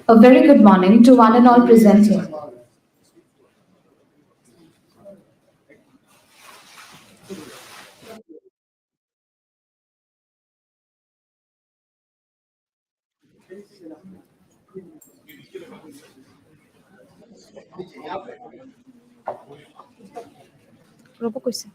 A very good morning to one and all present here. ৰ'ব কৈছে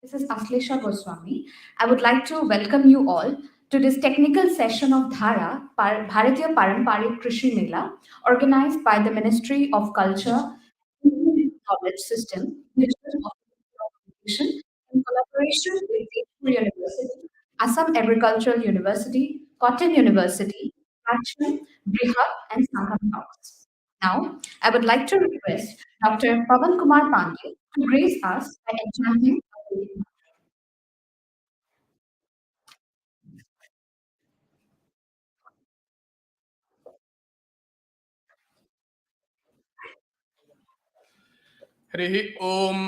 This is Aslesha Goswami. I would like to welcome you all to this technical session of Dhara, Bharatiya Paramparik Krishi Mela, organized by the Ministry of Culture and Knowledge System, Digital Education, in collaboration with Tezpur University, Assam Agricultural University, Cotton University, Action, Brihat, and Sangam Talks. Now, I would like to request Dr. Pavan Kumar Pandey to grace us by enchanting a Vedic. हरिः ॐ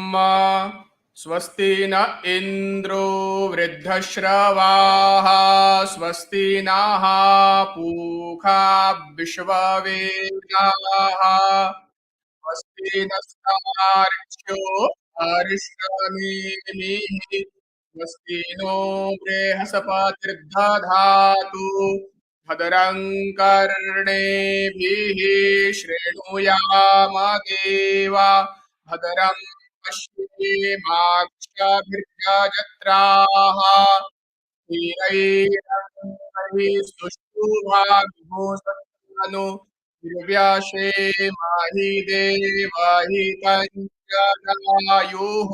स्वस्ति न इन्द्रो वृद्धश्रवाः स्वस्ति नः पूषा विश्ववेदाः स्वस्ति नस्तार्क्ष्यो अरिष्टनेमिः स्वस्ति no बृहस्पतिर्दधातु भद्रं कर्णेभिः शृणुयाम देवा भद्रं पश्येमाक्षभिर्यजत्राः स्थिरैरङ्गैस्तुष्टुभाविभूषत्तनु निर्व्याशेमाहि देवहितञ्जनायुः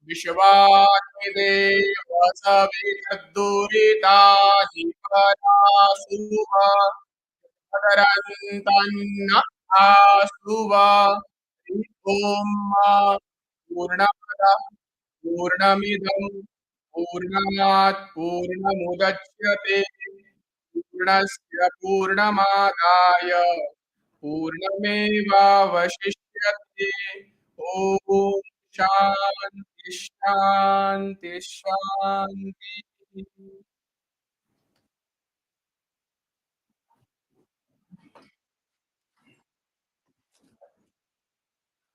विश्वानि देव सवितद्दुरितानि परासुव भदरन्तन्न आसुव ॐ पूर्णमदः पूर्णमिदं पूर्णात् पूर्णमुदच्यते पूर्णस्य पूर्णमादाय पूर्णमेवावशिष्यते ॐ शान्ति शान्ति शान्ति।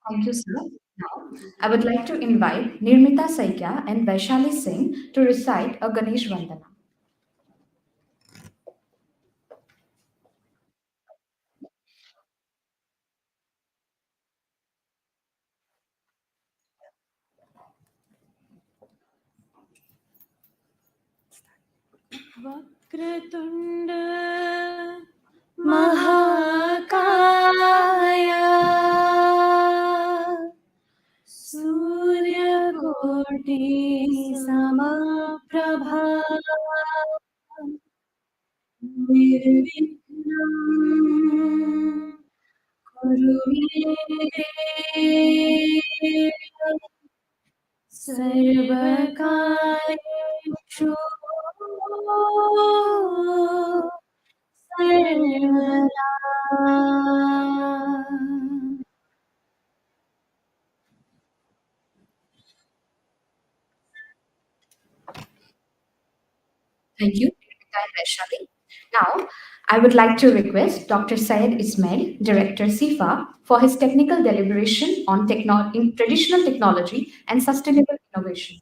Thank you, sir. Now, I would like to invite Nirmita Saikya and Vaishali Singh to recite a Ganesh Vandana. वक्रतुण्ड महाकाय सूर्यकोटि समप्रभा निर्विघ्नं कुरु मे देव सर्वकार्येषु सर्वदा। Thank you, Nirmita and Vaishali. Now, I would like to request Dr. Syed Ismail, Director SIFA, for his technical deliberation on in traditional technology and sustainable innovation.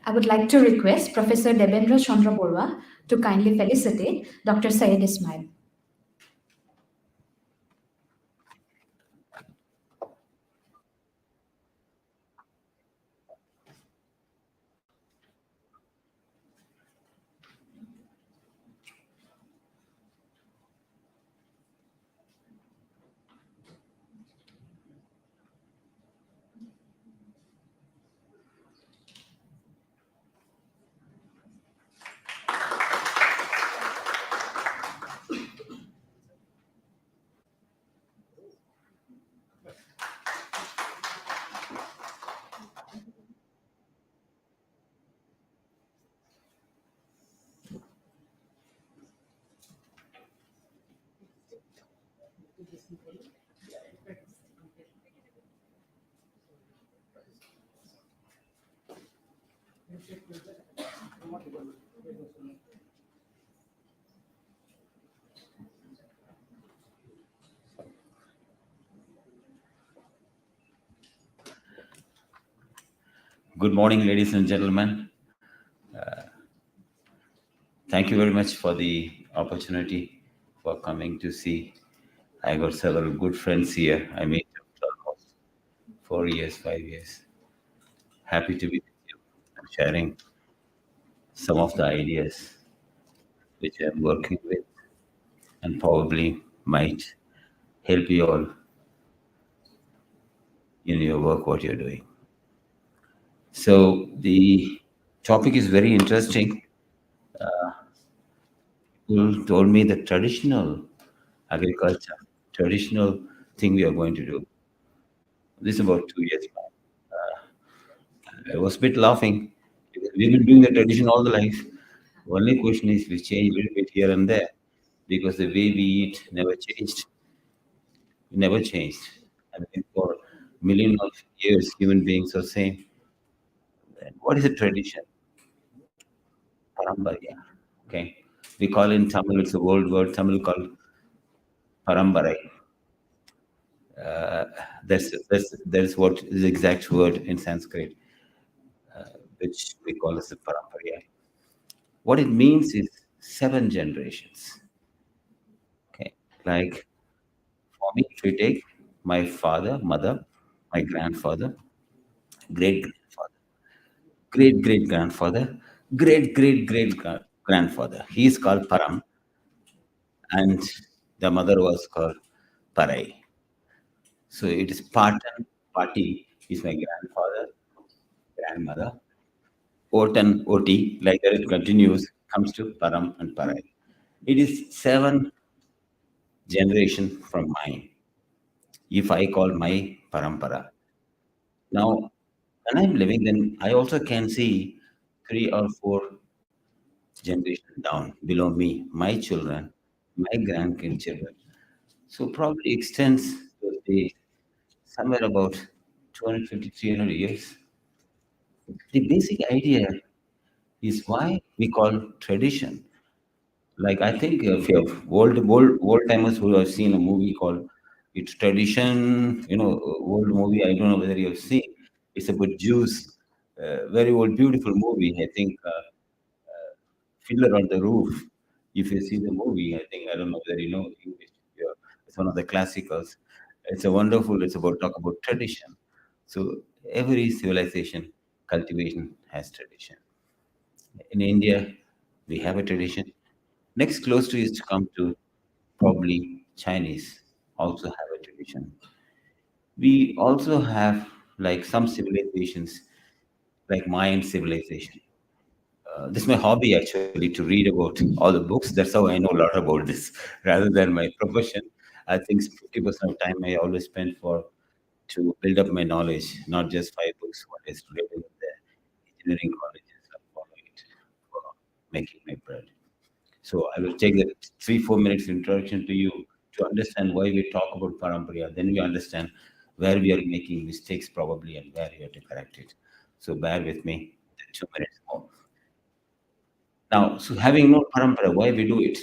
I would like to request Professor Debendra Chandra Borwa to kindly felicitate Dr. Syed Ismail. Good morning, ladies and gentlemen. Thank you very much for the opportunity for coming to see. I got several good friends here. I met them for almost 4 years, 5 years. Happy to be with you and sharing some of the ideas which I'm working with and probably might help you all in your work, what you're doing. So the topic is very interesting. You told me the traditional agriculture, traditional thing we are going to do. This is about 2 years back. I was a bit laughing because we've been doing the tradition all the life. Only question is we change a little bit here and there because the way we eat never changed. Never changed. I mean, for millions of years, human beings are same. And what is a tradition? Paramparya. Okay. We call in Tamil, it's a old word, Tamil called parambarai. That's what is the exact word in Sanskrit, which we call as the paramparya. What it means is 7 generations. Okay, like for me, if we take my father, mother, my grandfather, great grandfather, great great grandfather, great grandfather. He is called Param, and the mother was called Parai. So it is Patan, Pati is my grandfather, grandmother, Otan, Oti, like that it continues, comes to Param and Parai. It is 7 generation from mine, if I call my parampara. Now, when I'm living, then I also can see 3 or 4 generations down below me, my children, my grandchildren. So probably extends to the somewhere about 250, 300 years. The basic idea is why we call tradition. Like I think if you have old timers who have seen a movie called It's Tradition, old movie. I don't know whether you have seen. It's about Jews. Very old, beautiful movie. I think Fiddler on the Roof. If you see the movie, I think I don't know whether you know English. Yeah, it's one of the classicals. It's a wonderful. It's about talk about tradition. So every civilization cultivation has tradition. In India, we have a tradition. Next close to is to come to probably Chinese also have a tradition. We also have like some civilizations, like Mayan civilization. This is my hobby actually to read about all the books. That's how I know a lot about this rather than my profession. I think 50% of time I always spend for to build up my knowledge, not just 5 books, what is read in the engineering colleges. I follow it for making my bread. So I will take the 3, 4 minutes introduction to you to understand why we talk about paramparya. Then we understand where we are making mistakes probably and where we have to correct it. So bear with me 2 minutes more. Now, so having no parampara, why we do it?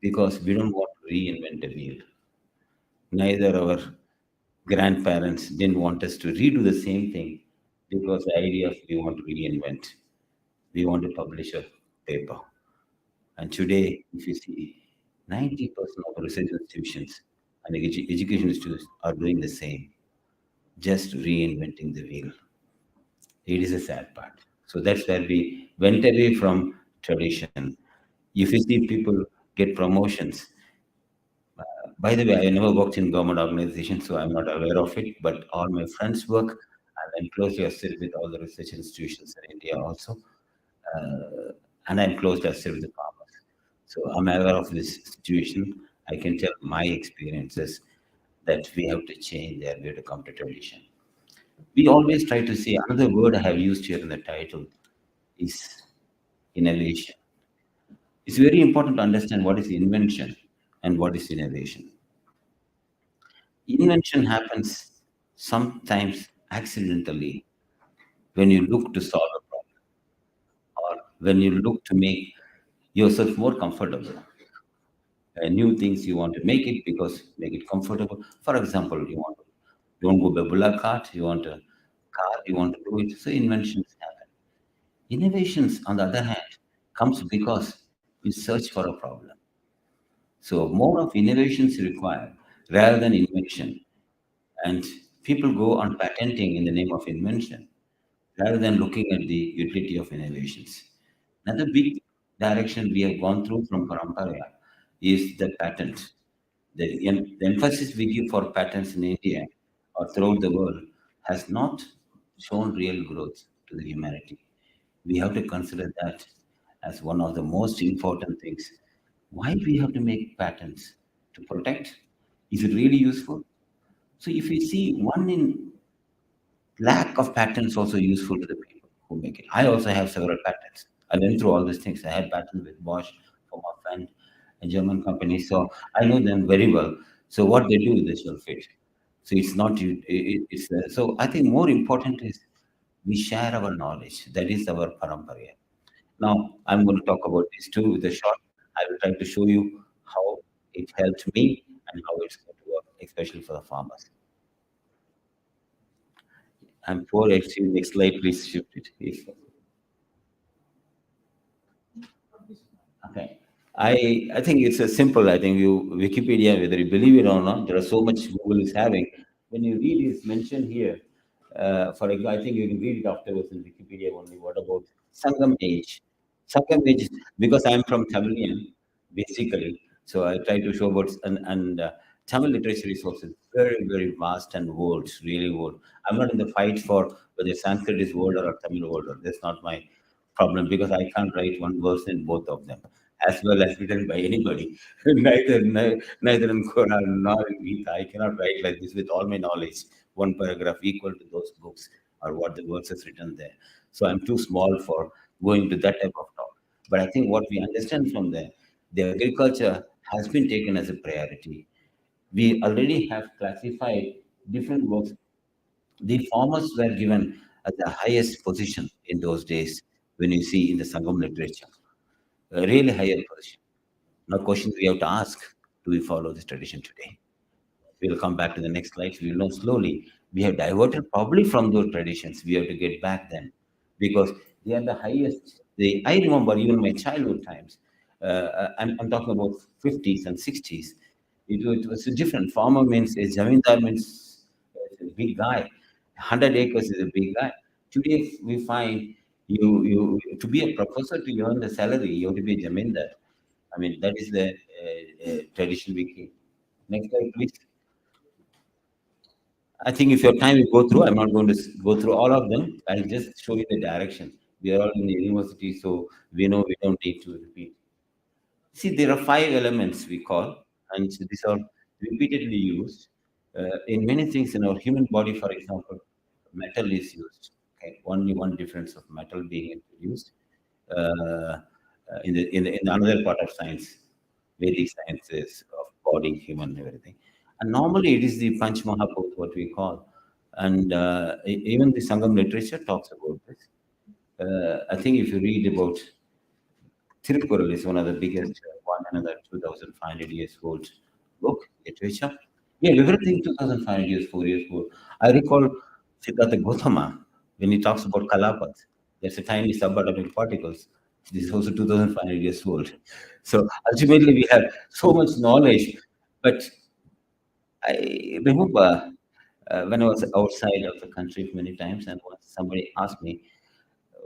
Because we don't want to reinvent the wheel. Neither our grandparents didn't want us to redo the same thing because the idea of we want to reinvent. We want to publish a paper. And today, if you see, 90% of research institutions and education institutes are doing the same, just reinventing the wheel. It is a sad part. So that's where we went away from tradition. If you see people get promotions, by the way, I never worked in government organization, so I'm not aware of it, but all my friends work, and I'm closely associated with all the research institutions in India also. And I'm closely associated with the farmers. So I'm aware of this situation. I can tell my experiences that we have to change there, we have to come to tradition. We always try to see another word I have used here in the title is innovation. It's very important to understand what is invention and what is innovation. Invention happens sometimes accidentally when you look to solve a problem. when you look to make yourself more comfortable. New things you want to make it because make it comfortable. For example, you want to go by bullock cart, you want a car, you want to do it. So inventions happen. Innovations, on the other hand, comes because you search for a problem. So more of innovations required rather than invention. And people go on patenting in the name of invention rather than looking at the utility of innovations. Another big direction we have gone through from Parampara is the patent. The emphasis we give for patents in India or throughout the world has not shown real growth to the humanity. We have to consider that as one of the most important things. Why we have to make patents? To protect? Is it really useful? So if you see one in lack of patents also useful to the people who make it. I also have several patents. I went through all these things. I had patents with Bosch for my friend, a German company. So I know them very well. So what they do, they shall fit. So it's not you. It's so I think more important is we share our knowledge. That is our parampara. Now I'm going to talk about this too with a short. I will try to show you how it helped me and how it's going to work, especially for the farmers. I'm poor actually. Next slide, please shift it. Okay. I think it's a simple. I think you Wikipedia, whether you believe it or not, there are so much Google is having. When you read is mentioned here, for example, I think you can read it afterwards in Wikipedia only. What about Sangam age? Sangam age, because I'm from Tamilian, basically. So I try to show about and Tamil literature is also very vast and old, really old. I'm not in the fight for whether Sanskrit is older or Tamil older. That's not my problem because I can't write one verse in both of them as well as written by anybody. Neither in Quran nor in Gita. I cannot write like this with all my knowledge. One paragraph equal to those books or what the verse is written there. So I'm too small for going to that type of talk. But I think what we understand from there, the agriculture has been taken as a priority. We already have classified different works. The farmers were given at the highest position in those days when you see in the Sangam literature, a really higher position. Now, questions we have to ask: do we follow this tradition today? We'll come back to the next slide. We will know slowly. We have diverted probably from those traditions. We have to get back then because they are the highest. I remember even my childhood times. I'm talking about 50s and 60s. It was a different. Farmer means a zamindar means a big guy. 100 acres is a big guy. Today we find you to be a professor to earn the salary, you have to be a zamindar. I mean that is the tradition we keep. Next slide, please. I think if your time will go through, I'm not going to go through all of them. I'll just show you the direction. We are all in the university, so we know we don't need to repeat. See, there are five elements we call, and so these are repeatedly used in many things in our human body. For example, metal is used. Okay, only one difference of metal being introduced in the another part of science, Vedic sciences of body, human, everything. And normally it is the Panch Mahabhut, what we call, and even the Sangam literature talks about this. I think if you read about Tirukkural is one of the biggest, one another 2,500 years old book, literature. Yeah, everything 2,500 years, 4 years old. I recall Siddhartha Gautama when he talks about Kalapat. There's a tiny subatomic particles. This is also 2,500 years old. So ultimately, we have so much knowledge. But I remember when I was outside of the country many times, and once somebody asked me,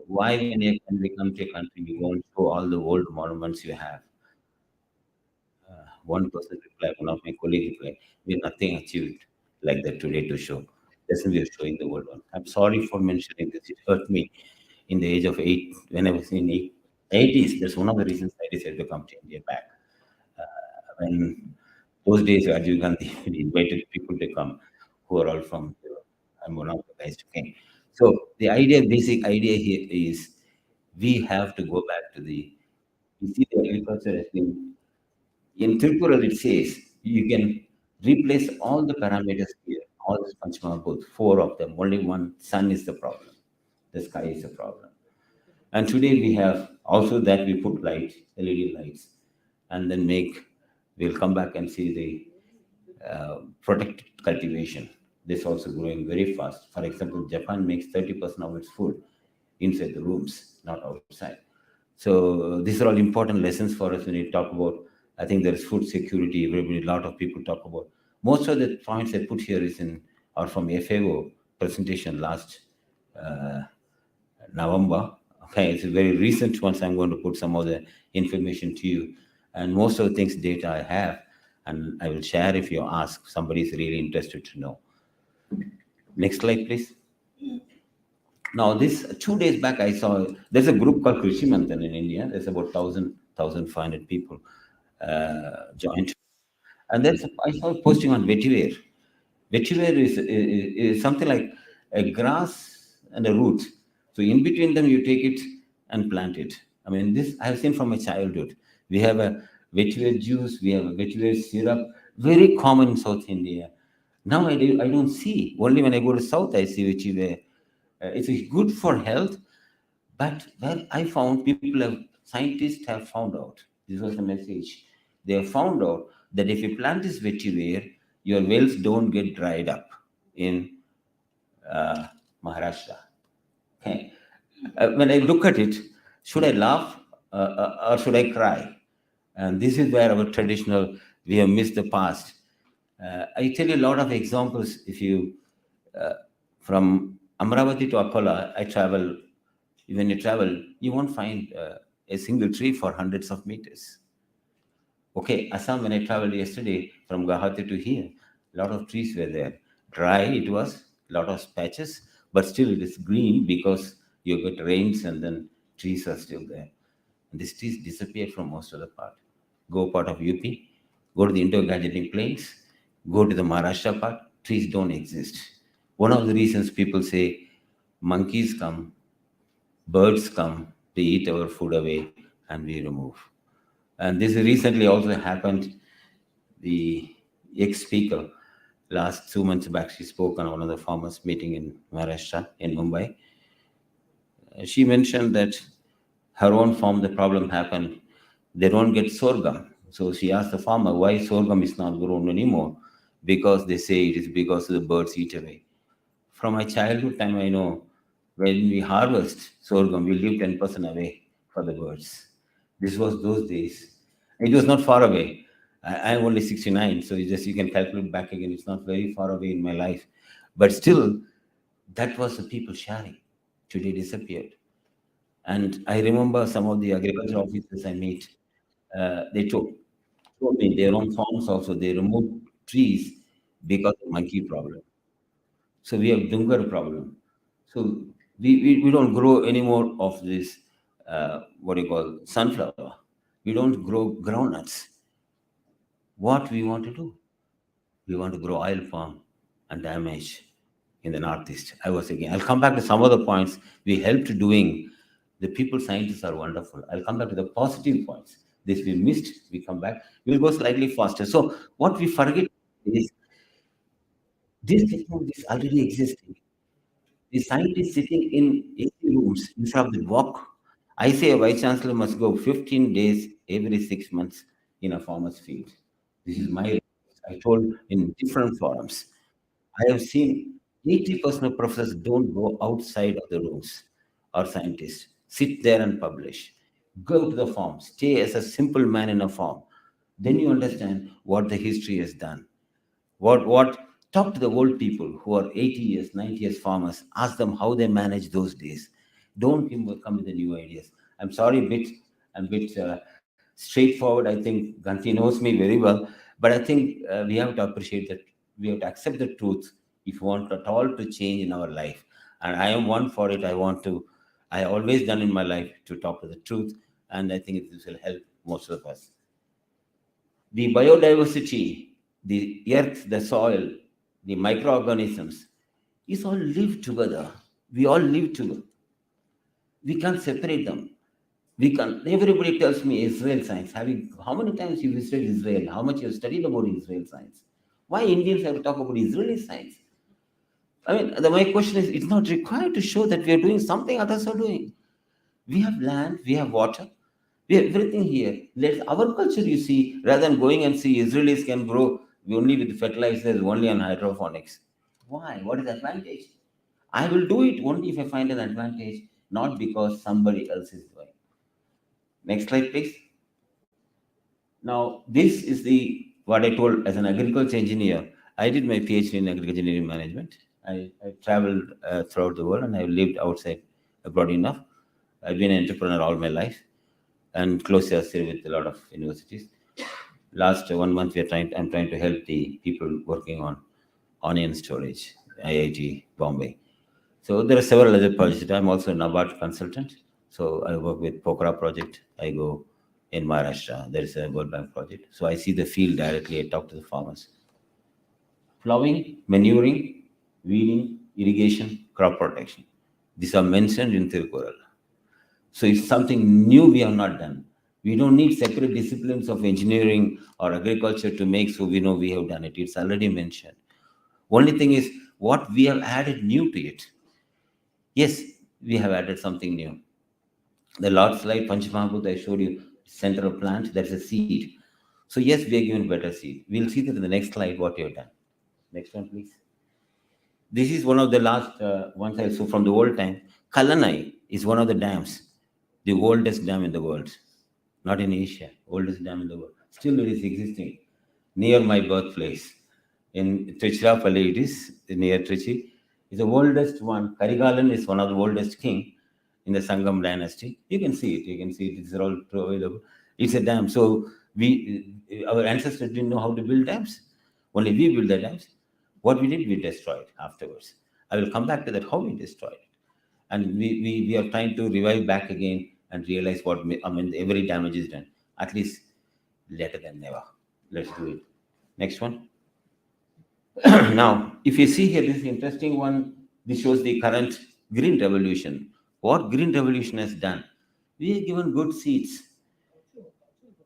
why when we come to a country, you won't show all the old monuments you have? One person replied, one of my colleagues replied, we have nothing achieved like that today to show. That's why we are showing the old one. I'm sorry for mentioning this. It hurt me in the age of 8, when I was in 80s. That's one of the reasons I decided to come to India back. When those days, Rajiv Gandhi invited people to come who are all from Europe. I'm one of the guys who came. So the basic idea here is we have to go back to you see the agriculture has been, in Tripura it says you can replace all the parameters here, all the Panchamahabhut, four of them, only one, sun is the problem. The sky is the problem. And today we have Also, that we put light, LED lights, and then we'll come back and see the protected cultivation. This also growing very fast. For example, Japan makes 30% of its food inside the rooms, not outside. So these are all important lessons for us when we talk about. I think there is food security. Everybody, a lot of people talk about. Most of the points I put here is in are from FAO presentation last uh, November. Okay, it's a very recent one, so I'm going to put some of the information to you. And most of the things data I have, and I will share if you ask. Somebody is really interested to know. Next slide, please. Now, this 2 days back, I saw there's a group called Krishi Manthan in India. There's about 1,500 people joined. And then I saw a posting on vetiver. Vetiver is something like a grass and a root. So in between them, you take it and plant it. I mean, this I have seen from my childhood. We have a vetiver juice, we have a vetiver syrup, very common in South India. Now I don't see. Only when I go to South, I see vetiver. It's good for health, but where I found scientists have found out, this was a message, they have found out that if you plant this vetiver, your wells don't get dried up in uh, Maharashtra. Okay. When I look at it, should I laugh or should I cry? And this is where our traditional, we have missed the past. I tell you a lot of examples. If you, from Amravati to Akola, I travel. When you travel, you won't find a single tree for hundreds of meters. Okay, Assam, when I traveled yesterday from Guwahati to here, a lot of trees were there. Dry, it was, a lot of patches, but still it is green because you get rains and then trees are still there. And these trees disappeared from most of the part. Go part of UP, go to the Indo-Gangetic Plains, go to the Maharashtra part, trees don't exist. One of the reasons people say monkeys come, birds come, they eat our food away, and we remove. And this recently also happened. The ex-speaker, last 2 months back, she spoke on one of the farmers' meeting in Maharashtra, in Mumbai. She mentioned that her own farm, the problem happened. They don't get sorghum. So she asked the farmer why sorghum is not grown anymore. Because they say it is because the birds eat away. From my childhood time, I know when we harvest sorghum, we leave 10% away for the birds. This was those days. It was not far away. I'm only 69, so you can calculate back again. It's not very far away in my life. But still, that was the people sharing. Today disappeared. And I remember some of the agriculture officers I meet, they told me their own farms also, they removed trees because of monkey problem. So we have Dungar problem. So we don't grow any more of this, what do you call, sunflower. We don't grow groundnuts. What we want to do? We want to grow oil palm and damage in the Northeast. I was again, I'll come back to some of the points we helped doing. The people scientists are wonderful. I'll come back to the positive points. This we missed, we come back. We'll go slightly faster. So what we forget is this technology is already existing. The scientists sitting in AC rooms instead of the walk. I say a vice chancellor must go 15 days every 6 months in a farmer's field. This is my, I told in different forums. I have seen 80% of professors don't go outside of the rooms or scientists. Sit there and publish. Go to the farm. Stay as a simple man in a farm. Then you understand what the history has done. What talk to the old people who are 80 years, 90 years farmers, ask them how they manage those days. Don't come with the new ideas. I'm sorry, I'm a bit straightforward. I think Ganti knows me very well, but I think we have to appreciate that we have to accept the truth if we want at all to change in our life. And I am one for it. I always done in my life to talk to the truth, and I think this will help most of us. The biodiversity, the earth, the soil, the microorganisms, is all live together. We all live together. We can't separate them. We can. Everybody tells me Israel science. How many times you visited Israel? How much you have studied about Israel science? Why Indians have to talk about Israeli science? I mean, my question is, it's not required to show that we are doing something others are doing. We have land, we have water, we have everything here. Let's our culture, you see, rather than going and see Israelis can grow only with fertilizers, only on hydroponics. Why? What is the advantage? I will do it only if I find an advantage, not because somebody else is doing. Next slide, please. Now, this is the what I told as an agriculture engineer. I did my PhD in agriculture engineering management. I traveled throughout the world and I lived outside abroad enough. I've been an entrepreneur all my life and closely associated with a lot of universities. Last 1 month, I'm trying to help the people working on onion storage, IIT Bombay. So there are several other projects. I'm also a NABARD consultant. So I work with Pokhara project. I go in Maharashtra. There is a World Bank project. So I see the field directly. I talk to the farmers. Plowing, manuring, weeding, irrigation, crop protection. These are mentioned in Tirukural. So it's something new we have not done. We don't need separate disciplines of engineering or agriculture to make so we know we have done it. It's already mentioned. Only thing is what we have added new to it. Yes, we have added something new. The last slide, Panchamahabhuta, I showed you central plant, that's a seed. So yes, we are given better seed. We'll see that in the next slide what you have done. Next one, please. This is one of the last ones I saw from the old time. Kalanai is one of the dams, the oldest dam in the world, not in Asia, oldest dam in the world. Still, it is existing near my birthplace. In Tiruchirappalli, it is near Trichy. It's the oldest one. Karigalan is one of the oldest king in the Sangam dynasty. You can see it. You can see it. It's all available. It's a dam. So our ancestors didn't know how to build dams. Only we built the dams. What we did, we destroyed afterwards. I will come back to that, how we destroyed it. And we are trying to revive back again and realize every damage is done. At least later than never. Let's do it. Next one. Now, if you see here, this is interesting one. This shows the current green revolution. What green revolution has done? We have given good seeds.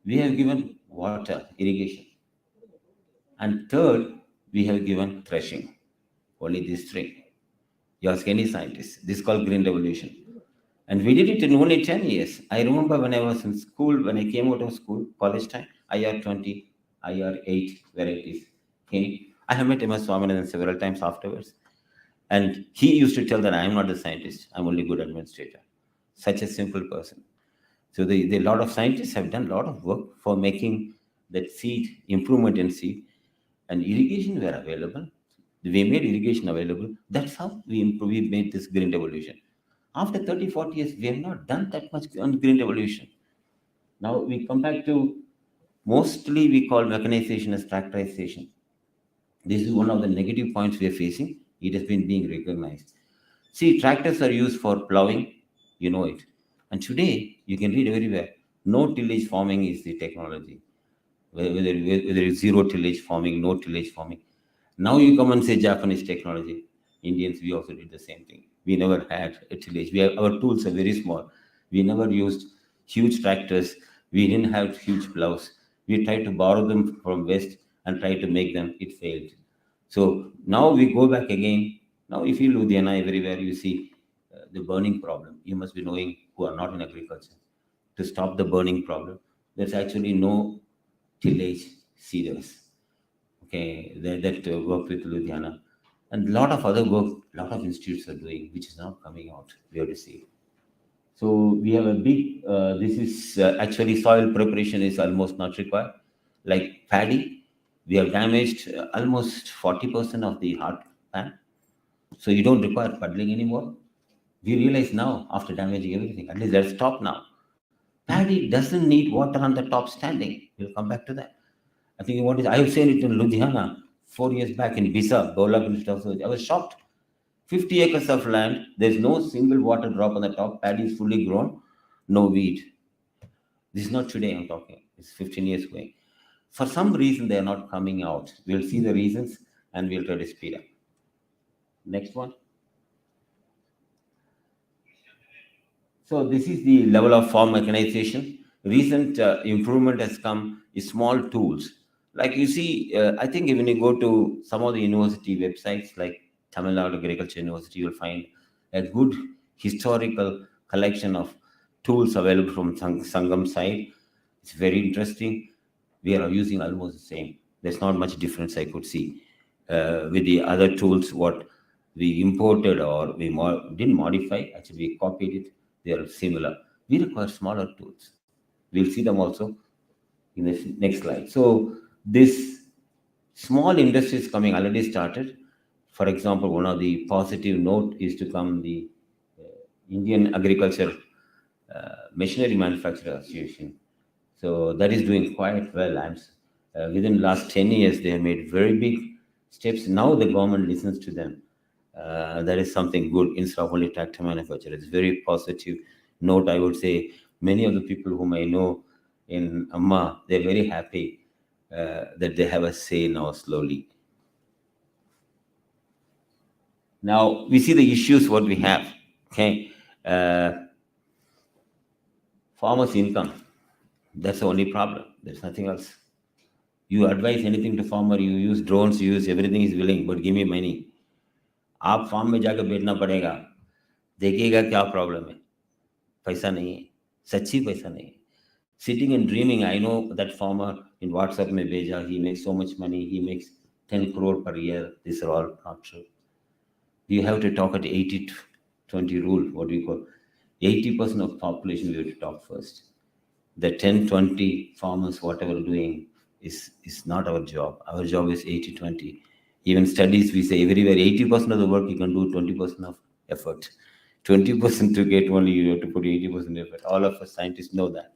We have given water, irrigation. And third, we have given threshing. Only these three. You ask any scientist. This is called green revolution. And we did it in only 10 years. I remember when I was in school, when I came out of school, college time, IR20, IR8 varieties came. I have met M.S. Swaminathan several times afterwards. And he used to tell that I am not a scientist, I'm only good administrator. Such a simple person. So the lot of scientists have done a lot of work for making that seed, improvement in seed, and irrigation were available. We made irrigation available. That's how we made this green revolution. After 30, 40 years, we have not done that much on green revolution. Now we come back to mostly we call mechanization as tractorization. This is one of the negative points we are facing. It has been being recognized. See, tractors are used for plowing, you know it. And today, you can read everywhere, no tillage farming is the technology. Whether it's zero tillage farming, no tillage farming. Now you come and say Japanese technology. Indians, we also did the same thing. We never had a tillage. Our tools are very small. We never used huge tractors. We didn't have huge plows. We tried to borrow them from West and try to make them. It failed. So now we go back again. Now, if you Ludhiana, everywhere you see the burning problem, you must be knowing who are not in agriculture. To stop the burning problem, there's actually no tillage seeders. Okay, that work with Ludhiana. And a lot of other work, a lot of institutes are doing, which is now coming out. We have to see. So we have a big, this is actually soil preparation is almost not required. Like paddy, we have damaged almost 40% of the hard pan. So you don't require puddling anymore. We realize now, after damaging everything, at least let's stop now. Paddy doesn't need water on the top standing. We'll come back to that. I think what is, I have seen it in Ludhiana 4 years back in Bisa, Bola. I was shocked. 50 acres of land, there's no single water drop on the top, paddy is fully grown, no weed. This is not today I'm talking, it's 15 years going. For some reason, they are not coming out. We'll see the reasons and we'll try to speed up. Next one. So this is the level of farm mechanization. Recent improvement has come is small tools. Like you see, I think when you go to some of the university websites like Tamil Nadu Agriculture University, you'll find a good historical collection of tools available from Sangam side. It's very interesting. We are using almost the same. There's not much difference I could see with the other tools. What we imported or we didn't modify, actually we copied it. They are similar. We require smaller tools. We'll see them also in the next slide. So this small industries coming already started. For example, one of the positive note is to come the Indian Agriculture Machinery Manufacturer Association. So that is doing quite well. Within last 10 years, they have made very big steps. Now the government listens to them. That is something good instead of only tractor manufacturer. It's very positive note, I would say. Many of the people whom I know in Amma, they're very happy that they have a say now slowly. Now we see the issues what we have. Okay, farmers' income. That's the only problem. There's nothing else. You advise anything to farmer, you use drones, you use everything is willing, but give me money. आप farm में जाकर बैठना पड़ेगा, देखिएगा क्या problem है. पैसा नहीं है, सच्ची पैसा नहीं है. Sitting and dreaming, I know that farmer in WhatsApp में भेजा, he makes so much money, he makes 10 crore per year. These are all not true. You have to talk at 80-20 rule, what do you call 80% of population we have to talk first. The 10-20 farmers, whatever doing, is not our job. Our job is 80-20. Even studies, we say everywhere 80% of the work you can do 20% of effort. 20% to get only, you have to put 80% effort. All of us scientists know that.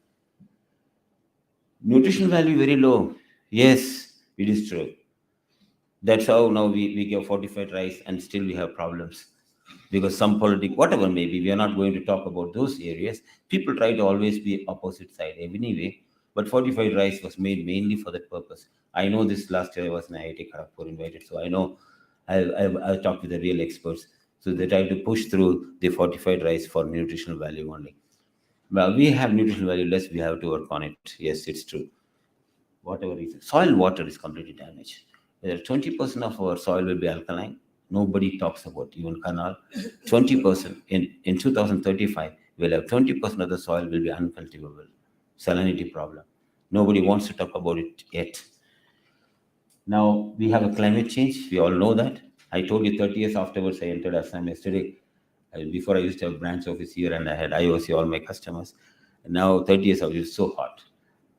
Nutrition value very low. Yes, it is true. That's how now we give fortified rice and still we have problems. Because some politics, whatever maybe, we are not going to talk about those areas. People try to always be opposite side anyway. But fortified rice was made mainly for that purpose. I know this last year I was in IIT Kharagpur invited, so I know I've talked with the real experts. So they try to push through the fortified rice for nutritional value only. Well, we have nutritional value less, we have to work on it. Yes, it's true. Whatever reason. Soil water is completely damaged. 20% of our soil will be alkaline. Nobody talks about even canal. 20% in 2035, we'll have 20% of the soil will be uncultivable. Salinity problem. Nobody wants to talk about it yet. Now we have a climate change. We all know that. I told you 30 years afterwards, I entered Assam yesterday. Before I used to have branch office here and I had IOC, all my customers. And now 30 years out, it's so hot.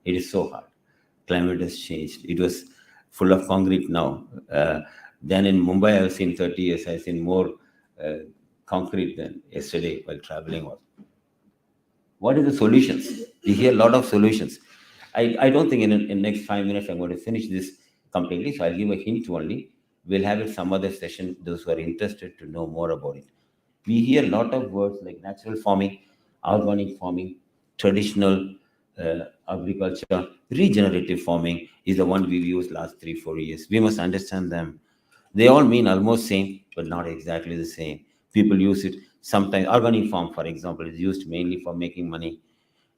It is so hot. Climate has changed. It was full of concrete now. Then in Mumbai, I've seen 30 years, I've seen more concrete than yesterday while traveling. What are the solutions? We hear a lot of solutions. I don't think in next 5 minutes I'm going to finish this completely, so I'll give a hint only. We'll have it some other session, those who are interested to know more about it. We hear a lot of words like natural farming, organic farming, traditional agriculture, regenerative farming is the one we've used last 3-4 years. We must understand them. They all mean almost same, but not exactly the same. People use it. Sometimes organic farm, for example, is used mainly for making money.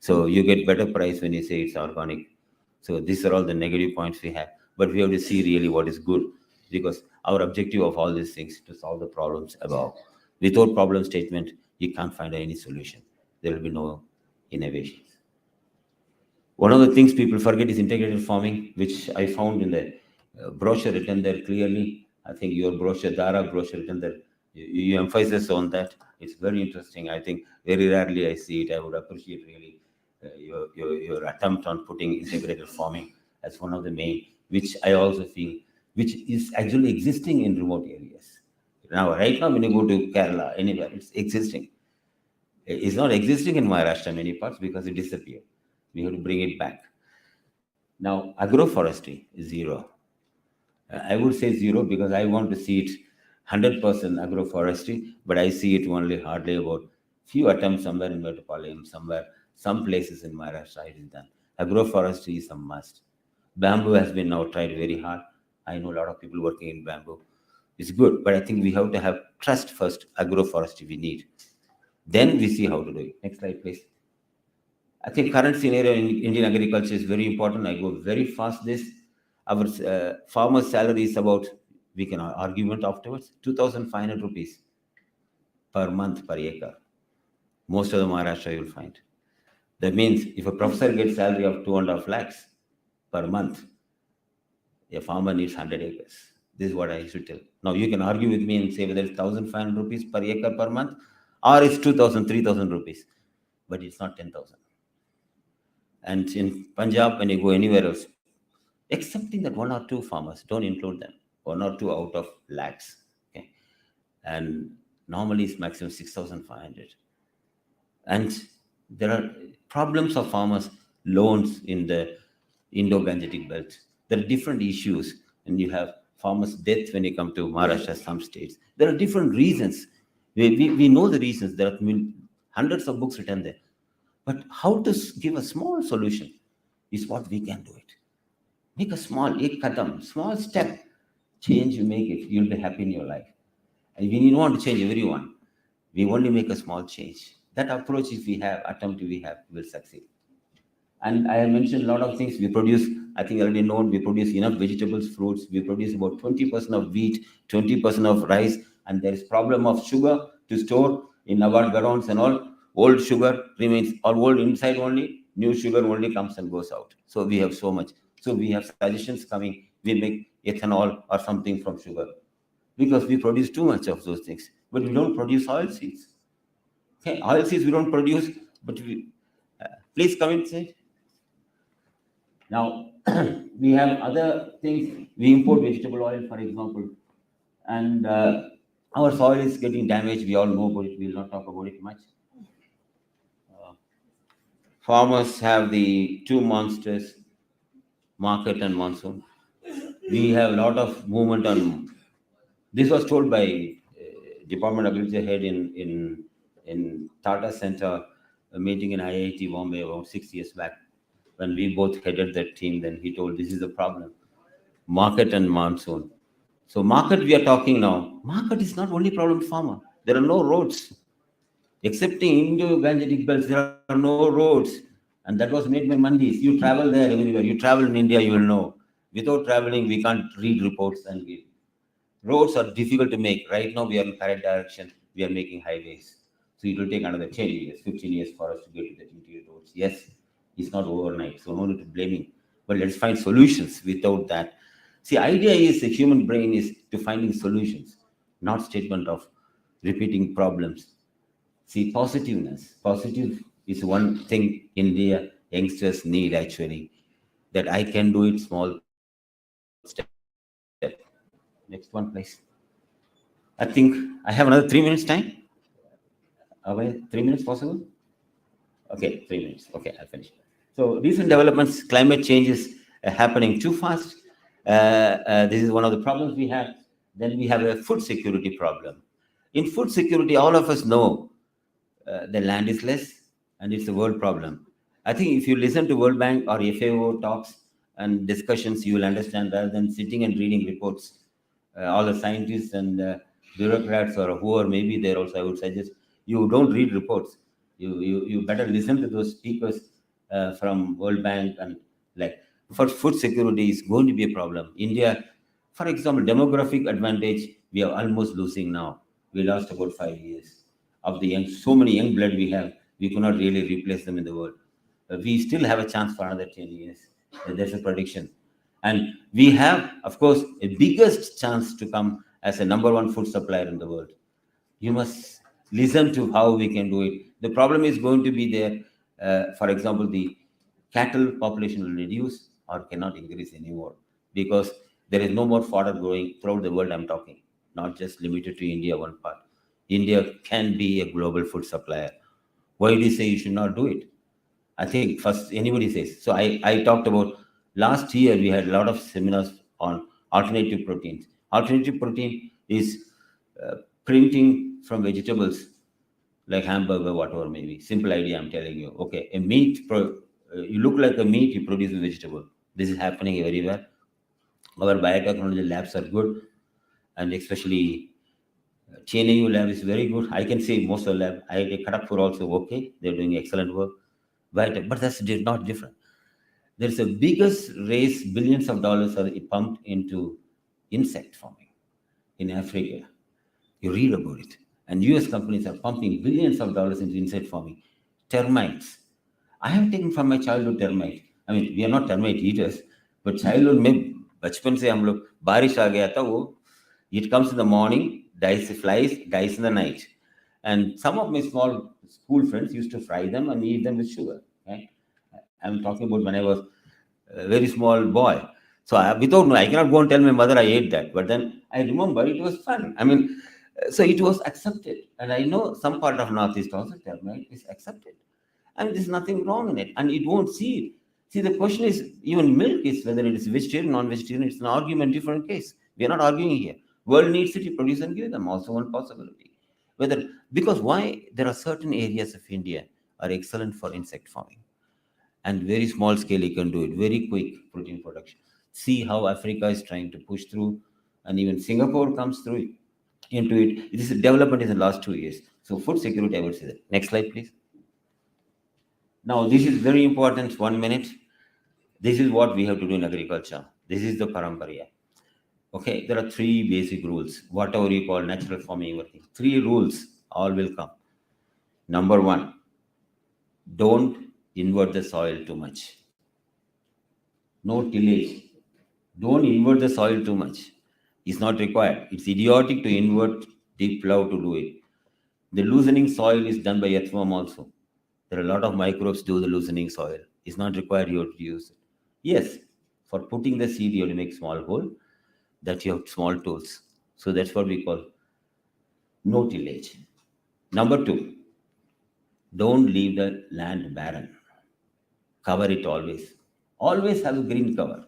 So you get better price when you say it's organic. So these are all the negative points we have. But we have to see really what is good, because our objective of all these things is to solve the problems above. Without problem statement, you can't find any solution. There will be no innovation. One of the things people forget is integrated farming, which I found in the brochure written there clearly. I think your brochure, Dhara brochure written there, you emphasize on that. It's very interesting. I think very rarely I see it. I would appreciate really your attempt on putting integrated farming as one of the main, which I also feel, which is actually existing in remote areas. Now, right now, when you go to Kerala, anywhere, it's existing. It's not existing in Maharashtra many parts because it disappeared. We have to bring it back. Now, agroforestry is zero. I would say zero because I want to see it 100% agroforestry, but I see it only hardly about few attempts somewhere in Metropolitan, somewhere, some places in Maharashtra it is done. Agroforestry is a must. Bamboo has been now tried very hard. I know a lot of people working in bamboo. It's good, but I think we have to have trust first. Agroforestry we need. Then we see how to do it. Next slide, please. I think current scenario in Indian agriculture is very important. I go very fast this. Our farmer's salary is about, we can argument afterwards, 2,500 rupees per month per acre. Most of the Maharashtra you will find. That means if a professor gets salary of 2.5 lakhs per month, a farmer needs 100 acres. This is what I should tell. Now you can argue with me and say whether it's 1,500 rupees per acre per month or it's 2,000, 3,000 rupees, but it's not 10,000. And in Punjab, when you go anywhere else, excepting that one or two farmers, don't include them, one or two out of lakhs. Okay, and normally it's maximum 6,500. And there are problems of farmers, loans in the Indo-Gangetic belt. There are different issues, and you have farmers' death when you come to Maharashtra, some states. There are different reasons. We know the reasons. There are hundreds of books written there. But how to give a small solution is what we can do it. Make a small, ek kadam, small step. Change, you make it. You'll be happy in your life. And we don't want to change everyone. We only make a small change. That approach, if we have, attempt we have, will succeed. And I have mentioned a lot of things. We produce, I think already known, we produce enough vegetables, fruits. We produce about 20% of wheat, 20% of rice. And there is problem of sugar to store in our gardens and all. Old sugar remains, or old inside only. New sugar only comes and goes out. So we have so much. So we have suggestions coming. We make ethanol or something from sugar because we produce too much of those things. But we don't produce oil seeds. Okay, oil seeds we don't produce, but we please come inside. Now we have other things. We import vegetable oil, for example, and our soil is getting damaged. We all know about it. We will not talk about it much. Farmers have the two monsters, market and monsoon. We have a lot of movement on. This was told by Department of Agriculture head in Tata Center, a meeting in IIT Bombay about 6 years back. When we both headed that team, then he told this is a problem. Market and monsoon. So market we are talking now. Market is not only problem farmer. There are no roads. Excepting Indo-Gangetic belts, there are no roads. And that was made by mandis. You travel there everywhere. You travel in India, you will know. Without traveling, we can't read reports and give. Roads are difficult to make. Right now, we are in correct direction. We are making highways. So it will take another 10 years, 15 years for us to get to the interior roads. Yes, it's not overnight. So no need to blaming. But let's find solutions without that. See, idea is the human brain is to finding solutions, not statement of repeating problems. See, positiveness. Positive is one thing India youngsters need actually. That I can do it small step. Next one, please. I think I have another 3 minutes time. Are 3 minutes possible? Okay, 3 minutes. Okay, I'll finish. So recent developments, climate change is happening too fast. This is one of the problems we have. Then we have a food security problem. In food security, all of us know the land is less and it's a world problem. I think if you listen to World Bank or FAO talks and discussions, you will understand rather than sitting and reading reports. All the scientists and bureaucrats or whoever may be there also, I would suggest you don't read reports. You better listen to those speakers from World Bank and like for food security is going to be a problem. India, for example, demographic advantage we are almost losing now. We lost about 5 years of the young. So many young blood we have, we cannot really replace them in the world. We still have a chance for another 10 years. That's a prediction. And we have, of course, a biggest chance to come as a number one food supplier in the world. You must listen to how we can do it. The problem is going to be there. For example, the cattle population will reduce or cannot increase anymore because there is no more fodder growing throughout the world. I'm talking, not just limited to India, one part. India can be a global food supplier. Why do you say you should not do it? I think first anybody says. So I talked about last year we had a lot of seminars on alternative proteins. Alternative protein is printing from vegetables like hamburger, whatever maybe. Simple idea I'm telling you. Okay, a meat, you look like a meat, you produce a vegetable. This is happening everywhere. Our biotechnology labs are good, and especially TNAU lab is very good. I can say most of the lab. IIT Kharagpur also okay. They're doing excellent work. But that's not different. There's a biggest race, billions of dollars are pumped into insect farming in Africa. You read about it. And US companies are pumping billions of dollars into insect farming. Termites. I have taken from my childhood termite. I mean, we are not termite eaters, but childhood में बचपन से हम लोग बारिश आ गया था वो it comes in the morning, dies flies, dies in the night. And some of my small school friends used to fry them and eat them with sugar. Right? I'm talking about when I was a very small boy. So without no, I cannot go and tell my mother I ate that. But then I remember it was fun. I mean, so it was accepted. And I know some part of Northeast also termite is accepted. And there's nothing wrong in it. And it won't see it. See, the question is, even milk is whether it is vegetarian, non-vegetarian, it's an argument, different case. We are not arguing here. World needs it, you produce and give them. Also one possibility. Whether because why there are certain areas of India are excellent for insect farming, and very small scale you can do it, very quick protein production. See how Africa is trying to push through, and even Singapore comes through it, into it. This is development in the last 2 years. So food security, I would say that. Next slide, please. Now this is very important. 1 minute. This is what we have to do in agriculture. This is the parampariya. Okay, there are three basic rules. Whatever you call natural farming, everything. Three rules, all will come. Number one, don't invert the soil too much. No tillage. Don't invert the soil too much. It's not required. It's idiotic to invert deep plow to do it. The loosening soil is done by earthworm also. There are a lot of microbes do the loosening soil. It's not required you to use it. Yes, for putting the seed, you have to make small hole. That you have small tools. So that's what we call no tillage. Number two, don't leave the land barren. Cover it always. Always have a green cover.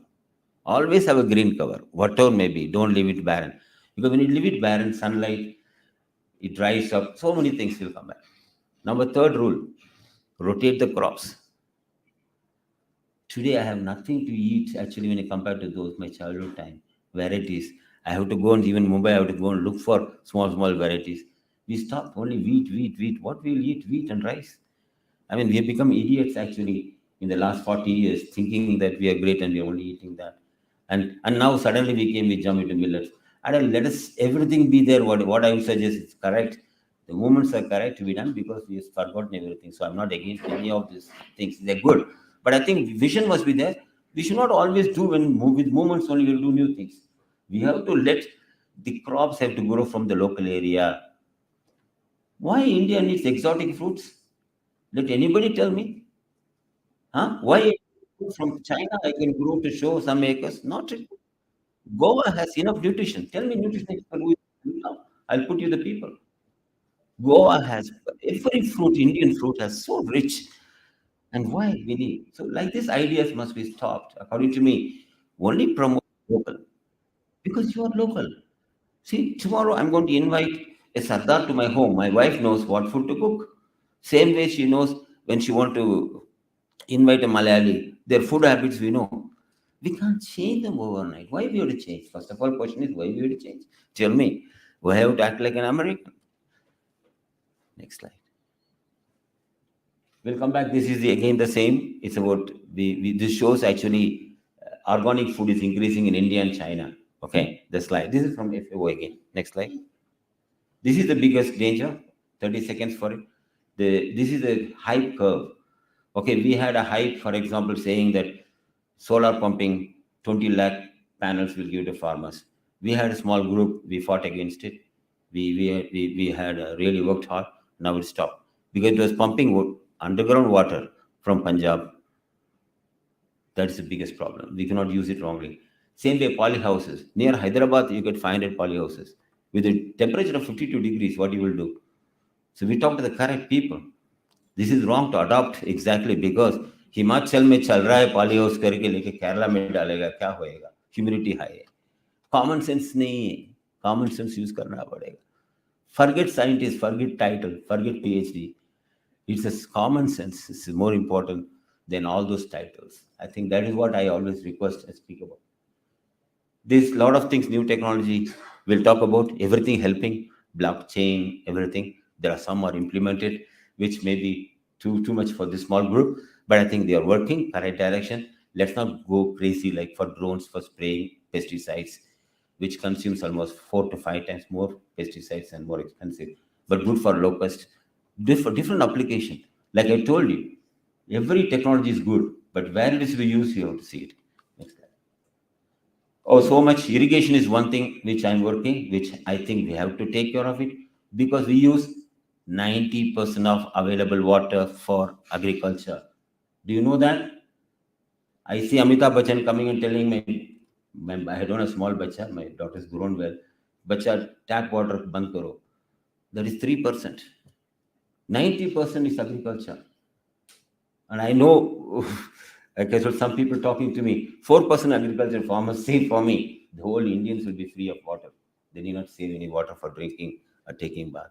Always have a green cover. Whatever may be, don't leave it barren. Because when you leave it barren, sunlight, it dries up, so many things will come back. Number third rule, rotate the crops. Today I have nothing to eat actually when I compare to those my childhood time varieties. I have to go and even Mumbai, I have to go and look for small varieties. We stop only wheat. What we'll eat? Wheat and rice. I mean, we have become idiots actually in the last 40 years, thinking that we are great and we are only eating that. And now suddenly we jump into millets. And let us everything be there. What I would suggest is correct. The movements are correct to be done because we have forgotten everything. So I'm not against any of these things. They're good. But I think vision must be there. We should not always do with movements only we'll do new things. We have to let the crops have to grow from the local area. Why India needs exotic fruits? Let anybody tell me. Huh? Why from China I can grow to show some acres? Not it. Goa has enough nutrition. Tell me nutrition expert who is now. I'll put you the people. Goa has every fruit, Indian fruit has so rich. And why we need? So like these ideas must be stopped. According to me, only promote local. Because you are local. See, tomorrow I'm going to invite a Sardar to my home. My wife knows what food to cook. Same way she knows when she want to invite a Malayali, their food habits we know. We can't change them overnight. Why we have to change? First of all, question is why we have to change? Tell me, why have to act like an American? Next slide. We'll come back. This is again the same. It's about this shows actually organic food is increasing in India and China. Okay, the slide. This is from FAO again. Next slide. This is the biggest danger. 30 seconds for it. This is a hype curve. Okay, we had a hype, for example, saying that solar pumping 20 lakh panels will give to farmers. We had a small group. We fought against it. We had really worked hard. Now it stopped because it was pumping underground water from Punjab. That's the biggest problem. We cannot use it wrongly. Same way, polyhouses. Near Hyderabad, you get 500 polyhouses. With a temperature of 52 degrees, what you will do? So we talk to the correct people. This is wrong to adopt exactly because Himachal में चल रहा है poly house करके लेके केरला में डालेगा क्या होएगा ह्यूमिडिटी हाई है कॉमन सेंस नहीं है कॉमन सेंस यूज करना पड़ेगा forget scientist forget title forget PhD it's a common sense is more important than all those titles. I think that is what I always request and speak about. There's a lot of things, new technology. We'll talk about everything helping, blockchain, everything. There are some are implemented, which may be too much for this small group, but I think they are working correct direction. Let's not go crazy like for drones for spraying pesticides, which consumes almost 4 to 5 times more pesticides and more expensive, but good for locust, for different application. Like I told you, Every technology is good, but where it is to be used, you have to see it. Next slide. Oh, so much irrigation is one thing which I'm working, which I think we have to take care of it, because we use 90% of available water for agriculture. Do you know that? I see Amitabh Bachchan coming and telling me, I don't have small bacha, my daughter's grown well. Bacha, tap water band karo. That is 3%. 90% is agriculture. And I know, okay, so some people talking to me, 4% agriculture farmers say for me, the whole Indians will be free of water. They need not save any water for drinking or taking bath.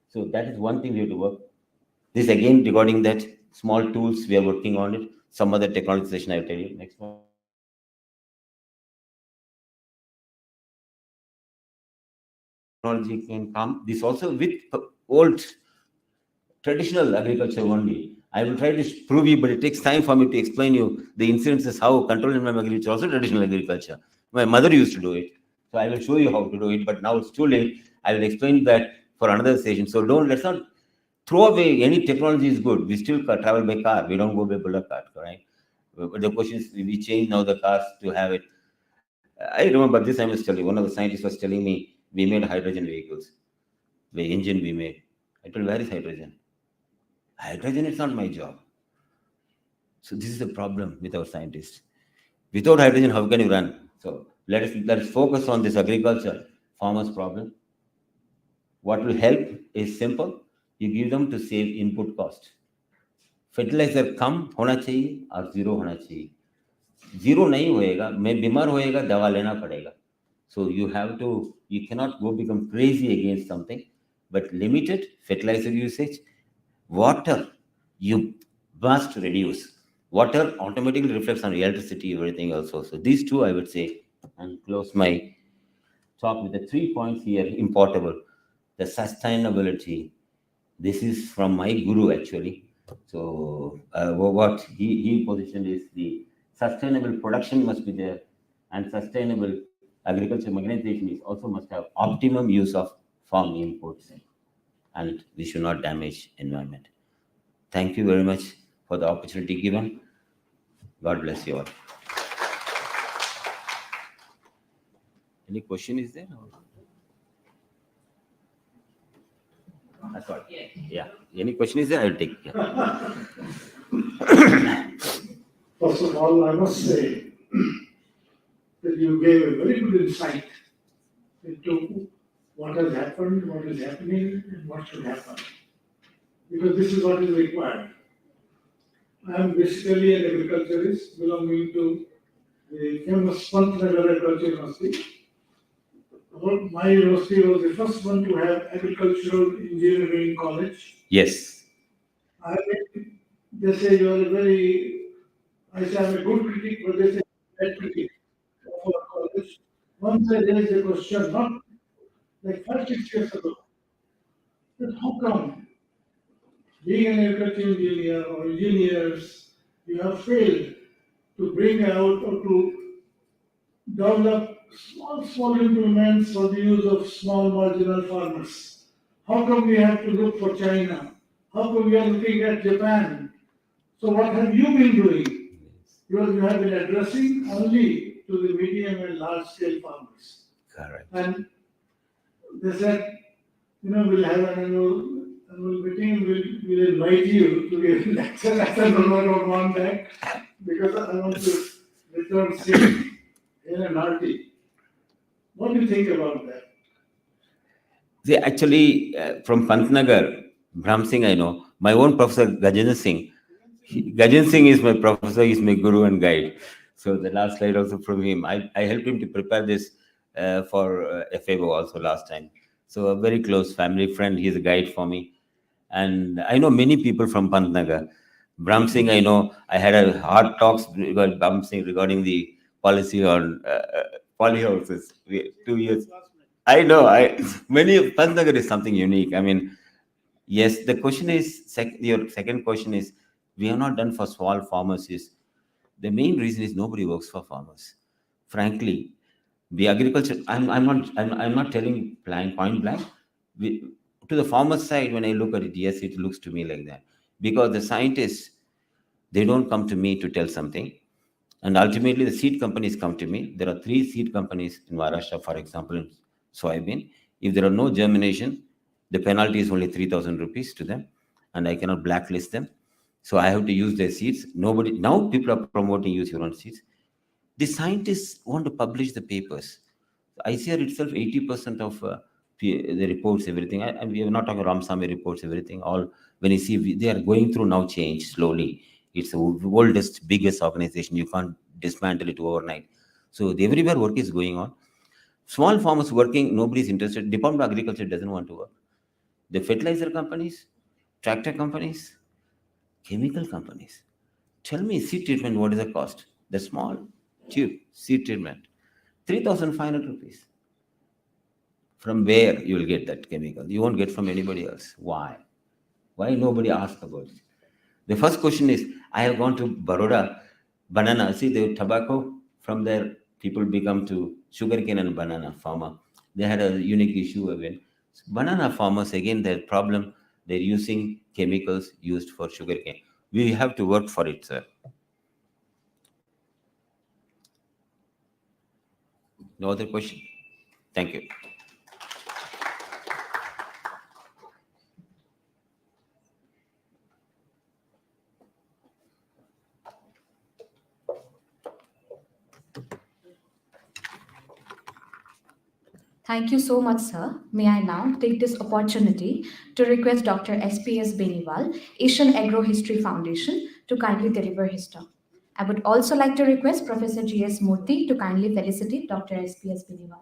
So that is one thing we have to work. This again regarding that small tools, we are working on it. Some other technology session I will tell you. Next one. Technology can come. This also with old traditional agriculture only. I will try to prove you, but it takes time for me to explain you the incidences how control environment agriculture also traditional agriculture. My mother used to do it, so I will show you how to do it. But now it's too late. I will explain that for another session. So don't let's not throw away any technology is good. We still travel by car. We don't go by bullock cart, right? But the question is, we change now the cars to have it. I remember this I was telling one of the scientists was telling me we made hydrogen vehicles. The engine we made. I told, where is hydrogen? Hydrogen is not my job. So this is the problem with our scientists. Without hydrogen, how can you run? So let us focus on this agriculture farmers problem. What will help is simple. You give them to save input cost. Fertiliser कम होना चाहिए और zero होना चाहिए. Zero नहीं होएगा, मैं बीमार होएगा, दवा लेना पड़ेगा. So you cannot go become crazy against something, but limited fertilizer usage. Water, you must reduce. Water automatically reflects on electricity, everything else also. These two, I would say, and close my talk with the 3 points here, importable. The sustainability. This is from my guru, actually. So, what he positioned is the sustainable production must be there, and sustainable agriculture mechanization is also must have optimum use of farm inputs, and we should not damage environment. Thank you very much for the opportunity given. God bless you all. Any question is there? That's all. Yeah. Any question is there? I'll take. Yeah. First of all, I must say that you gave a very good insight into what has happened, what is happening, and what should happen. Because this is what is required. I am basically an agriculturist belonging to the famous Pantnagar Agriculture University. My university was the first one to have agricultural engineering college. Yes. I mean, they say you are a very, I say I'm a good critic, but they say bad critic of our college. Once I raised the question, not like 5, 6 years ago, that how come being an agricultural engineer or engineers, you have failed to bring out or to develop small implements for the use of small marginal farmers? How come we have to look for China? How come we are looking at Japan? So what have you been doing? Because you have been addressing only to the medium and large scale farmers. Correct. And they said, we'll have an annual meeting, we'll invite you to give lecture. I said, no, I don't want that because I want to return safe in an hearty. What do you think about that? See, actually, from Pantnagar, Brahm Singh, I know. My own professor, Gajendra Singh. Gajen Singh is my professor, he's my guru and guide. So the last slide also from him. I helped him to prepare this for FAO also last time. So a very close family friend, he's a guide for me. And I know many people from Pantnagar. Brahm Singh, I know, I had a hard talks with Brahm Singh regarding the policy on polyhouses. 2 years. I know, many Pantnagar is something unique. I mean, yes, the question is, your second question is, we have not done for small farmers is, the main reason is nobody works for farmers. Frankly, the agriculture, I'm not telling point blank. To the farmer side, when I look at it, yes, it looks to me like that. Because the scientists, They don't come to me to tell something. And ultimately, the seed companies come to me. There are 3 seed companies in Maharashtra, for example, in soybean. If there are no germination, the penalty is only 3,000 rupees to them, and I cannot blacklist them. So I have to use their seeds. Nobody now people are promoting use your own seeds. The scientists want to publish the papers. ICR itself, 80% of the reports, everything. And we are not talking Ramsamy reports, everything. All when you see they are going through now change slowly. It's the oldest, biggest organization. You can't dismantle it overnight. So everywhere work is going on. Small farmers working, nobody's interested. Department of Agriculture doesn't want to work. The fertilizer companies, tractor companies, chemical companies. Tell me, seed treatment, what is the cost? The small tube seed treatment, 3,500 rupees. From where you will get that chemical? You won't get from anybody else. Why? Why nobody asks about it? The first question is, I have gone to Baroda, banana. See, the tobacco, from there, people become to sugarcane and banana farmer. They had a unique issue again. Banana farmers, again, their problem, they're using chemicals used for sugarcane. We have to work for it, sir. No other question? Thank you. Thank you so much, sir. May I now take this opportunity to request Dr. S.P.S. Beniwal, Asian Agro-History Foundation, to kindly deliver his talk. I would also like to request Professor G.S. Murthy to kindly felicitate Dr. S.P.S. Beniwal.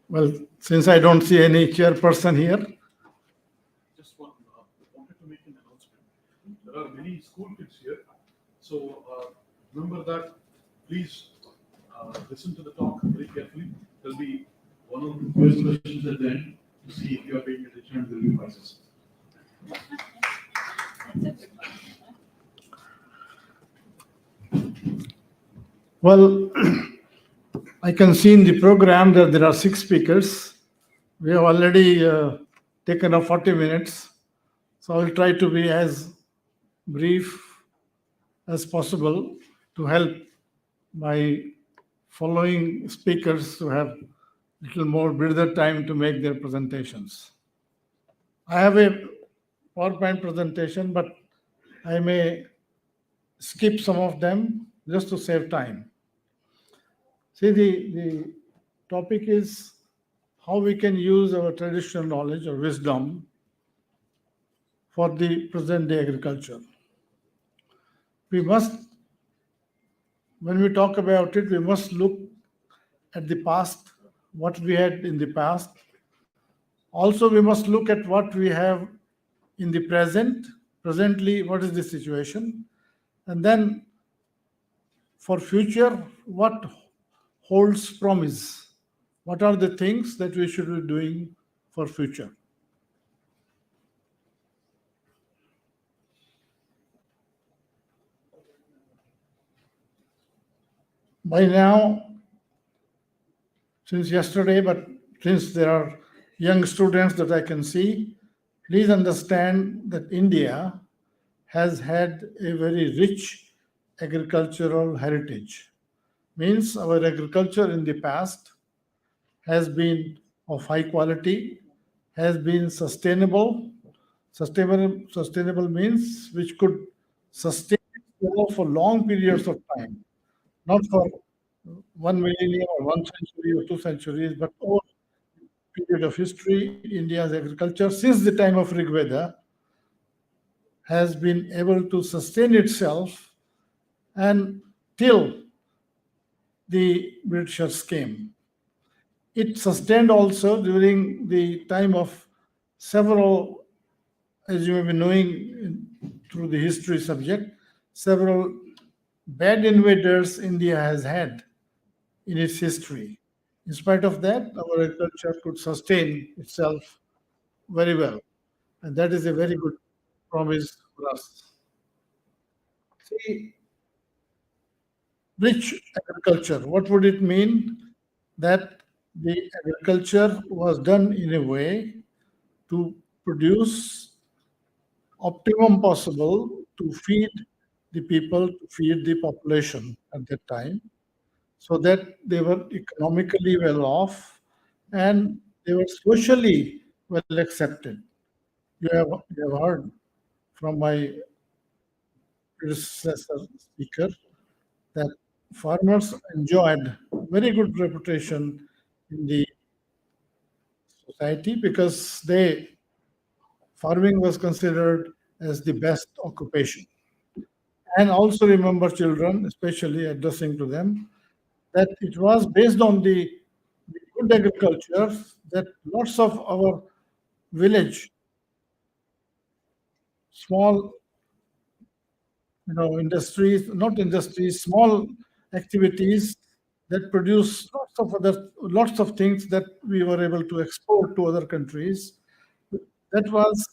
Well, since I don't see any chairperson here, Just wanted to make an announcement. There are many school kids here, so remember that. Please listen to the talk very carefully. There'll be one or two quiz questions at the end to see if you are paying attention, and there'll be prizes. well, I can see in the program that there are 6 speakers. We have already taken up 40 minutes, so I will try to be as brief as possible to help my following speakers to have little more breather time to make their presentations. I have a PowerPoint presentation, but I may skip some of them just to save time. See, the topic is how we can use our traditional knowledge or wisdom for the present day agriculture. We must, when we talk about it, we must look at the past, what we had in the past. Also, we must look at what we have in the present. Presently, what is the situation? And then for future, what holds promise? What are the things that we should be doing for future? By now, since yesterday, but since there are young students that I can see, please understand that India has had a very rich agricultural heritage. means our agriculture in the past has been of high quality, has been sustainable. Sustainable means which could sustain itself for long periods of time, not for 1 millennium or 1 century or 2 centuries, but over a period of history. India's agriculture, since the time of Rig Veda, has been able to sustain itself and till the Britishers came. It sustained also during the time of several, as you may be knowing through the history subject, several bad invaders India has had in its history. In spite of that, our agriculture could sustain itself very well. And that is a very good promise for us. See, rich agriculture, what would it mean? That the agriculture was done in a way to produce optimum possible to feed the people, to feed the population at that time, so that they were economically well off and they were socially well accepted. You have heard from my predecessor speaker that farmers enjoyed very good reputation in the society because farming was considered as the best occupation. And also remember, children, especially addressing to them, that it was based on the good agriculture that lots of our village, small, industries, not industries, small activities that produce lots of things that we were able to export to other countries. That was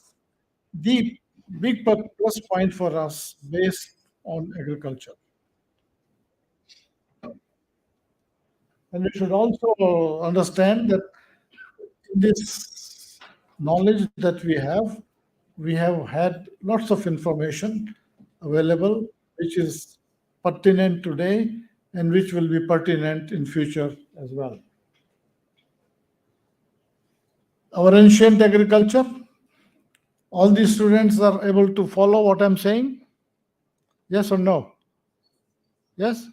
the big plus point for us based on agriculture. And we should also understand that in this knowledge that we have had lots of information available, which is pertinent today and which will be pertinent in future as well. Our ancient agriculture, all these students are able to follow what I'm saying? Yes or no? Yes?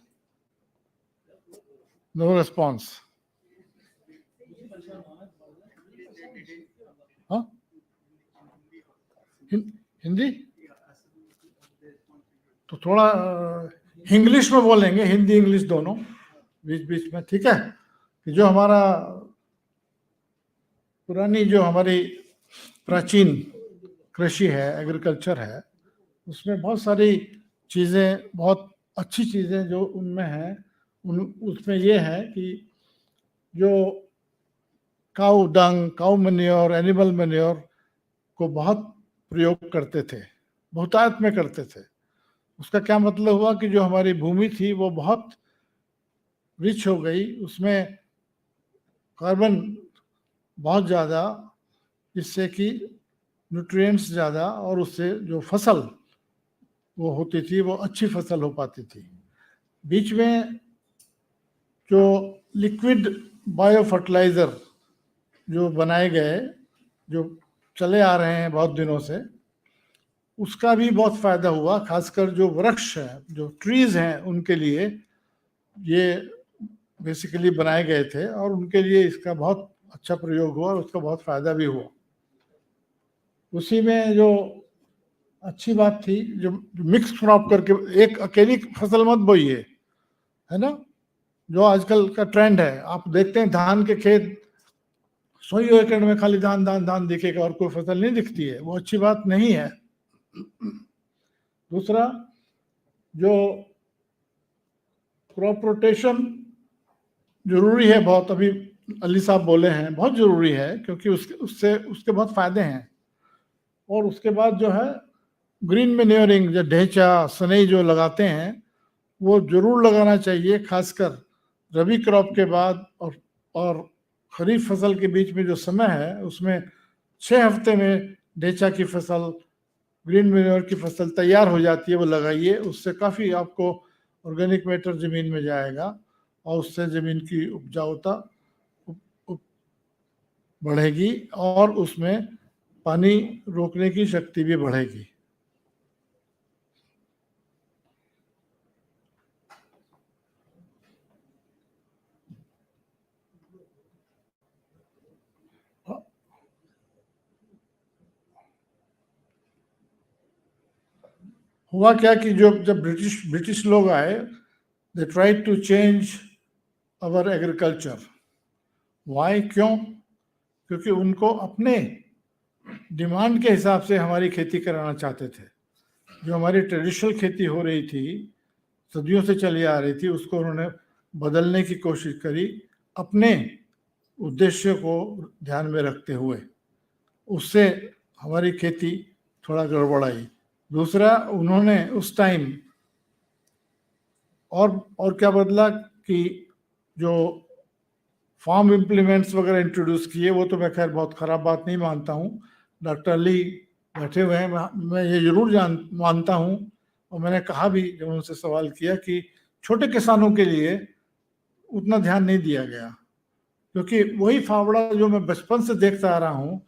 No response. Huh? Hindi तो थोड़ा English में बोलेंगे, Hindi English दोनों बीच बीच में, ठीक है? कि जो हमारी प्राचीन कृषि है, एग्रीकल्चर है, उसमें बहुत सारी चीज़ें, बहुत अच्छी चीज़ें जो उनमें हैं, उसमें ये है कि जो काऊ डंग, काऊ मैन्योर, एनिमल मैन्योर को बहुत प्रयोग करते थे, बहुतायत में करते थे. उसका क्या मतलब हुआ कि जो हमारी भूमि थी वो बहुत रिच हो गई, उसमें कार्बन बहुत ज़्यादा, जिससे कि न्यूट्रिएंट्स ज़्यादा, और उससे जो फसल वो होती थी वो अच्छी फसल हो पाती थी. बीच में जो लिक्विड बायो फर्टिलाइज़र जो बनाए गए, जो चले आ रहे हैं बहुत दिनों से, उसका भी बहुत फ़ायदा हुआ. खासकर जो वृक्ष हैं, जो ट्रीज़ हैं, उनके लिए ये बेसिकली बनाए गए थे और उनके लिए इसका बहुत अच्छा प्रयोग हुआ और उसका बहुत फ़ायदा भी हुआ. उसी में जो अच्छी बात थी, जो मिक्स क्रॉप करके एक अकेली फसल मत बोइए, है ना, जो आजकल का ट्रेंड है. आप देखते हैं धान के खेत 100 एकड़ में खाली धान धान धान दिखेगा और कोई फसल नहीं दिखती है, वो अच्छी बात नहीं है. दूसरा, जो क्रॉप रोटेशन जरूरी है बहुत, अभी अली साहब बोले हैं, बहुत जरूरी है, क्योंकि उसके बहुत फायदे हैं. और उसके बाद जो है ग्रीन मैन्योरिंग, जो ढेंचा सनई जो लगाते हैं, वो जरूर लगाना चाहिए, खासकर रबी क्रॉप के बाद और खरीफ फसल के बीच में जो समय है, उसमें 6 हफ्ते में ढेंचा की फसल, ग्रीन मैन्योर की फसल तैयार हो जाती है, वो लगाइए. उससे काफ़ी आपको ऑर्गेनिक मैटर ज़मीन में जाएगा और उससे जमीन की उपजाऊता बढ़ेगी और उसमें पानी रोकने की शक्ति भी बढ़ेगी। हुआ क्या कि जब ब्रिटिश लोग आए, they tried to change our agriculture. Why, क्यों? क्योंकि उनको अपने डिमांड के हिसाब से हमारी खेती कराना चाहते थे। जो हमारी ट्रेडिशनल खेती हो रही थी, सदियों से चली आ रही थी, उसको उन्होंने बदलने की कोशिश करी अपने उद्देश्य को ध्यान में रखते हुए। उससे हमारी खेती थोड़ा गड़बड़ाई। दूसरा, उन्होंने उस टाइम और क्या बदला कि जो फार्म इम्प्लीमेंट्स वगैरह इंट्रोड्यूस किए, वो तो मैं खैर बहुत ख़राब बात नहीं मानता हूँ। डॉक्टर अली बैठे हुए हैं, मैं ये ज़रूर मानता हूँ, और मैंने कहा भी जब उनसे सवाल किया कि छोटे किसानों के लिए उतना ध्यान नहीं दिया गया, क्योंकि वही फावड़ा जो मैं बचपन से देखता आ रहा हूँ,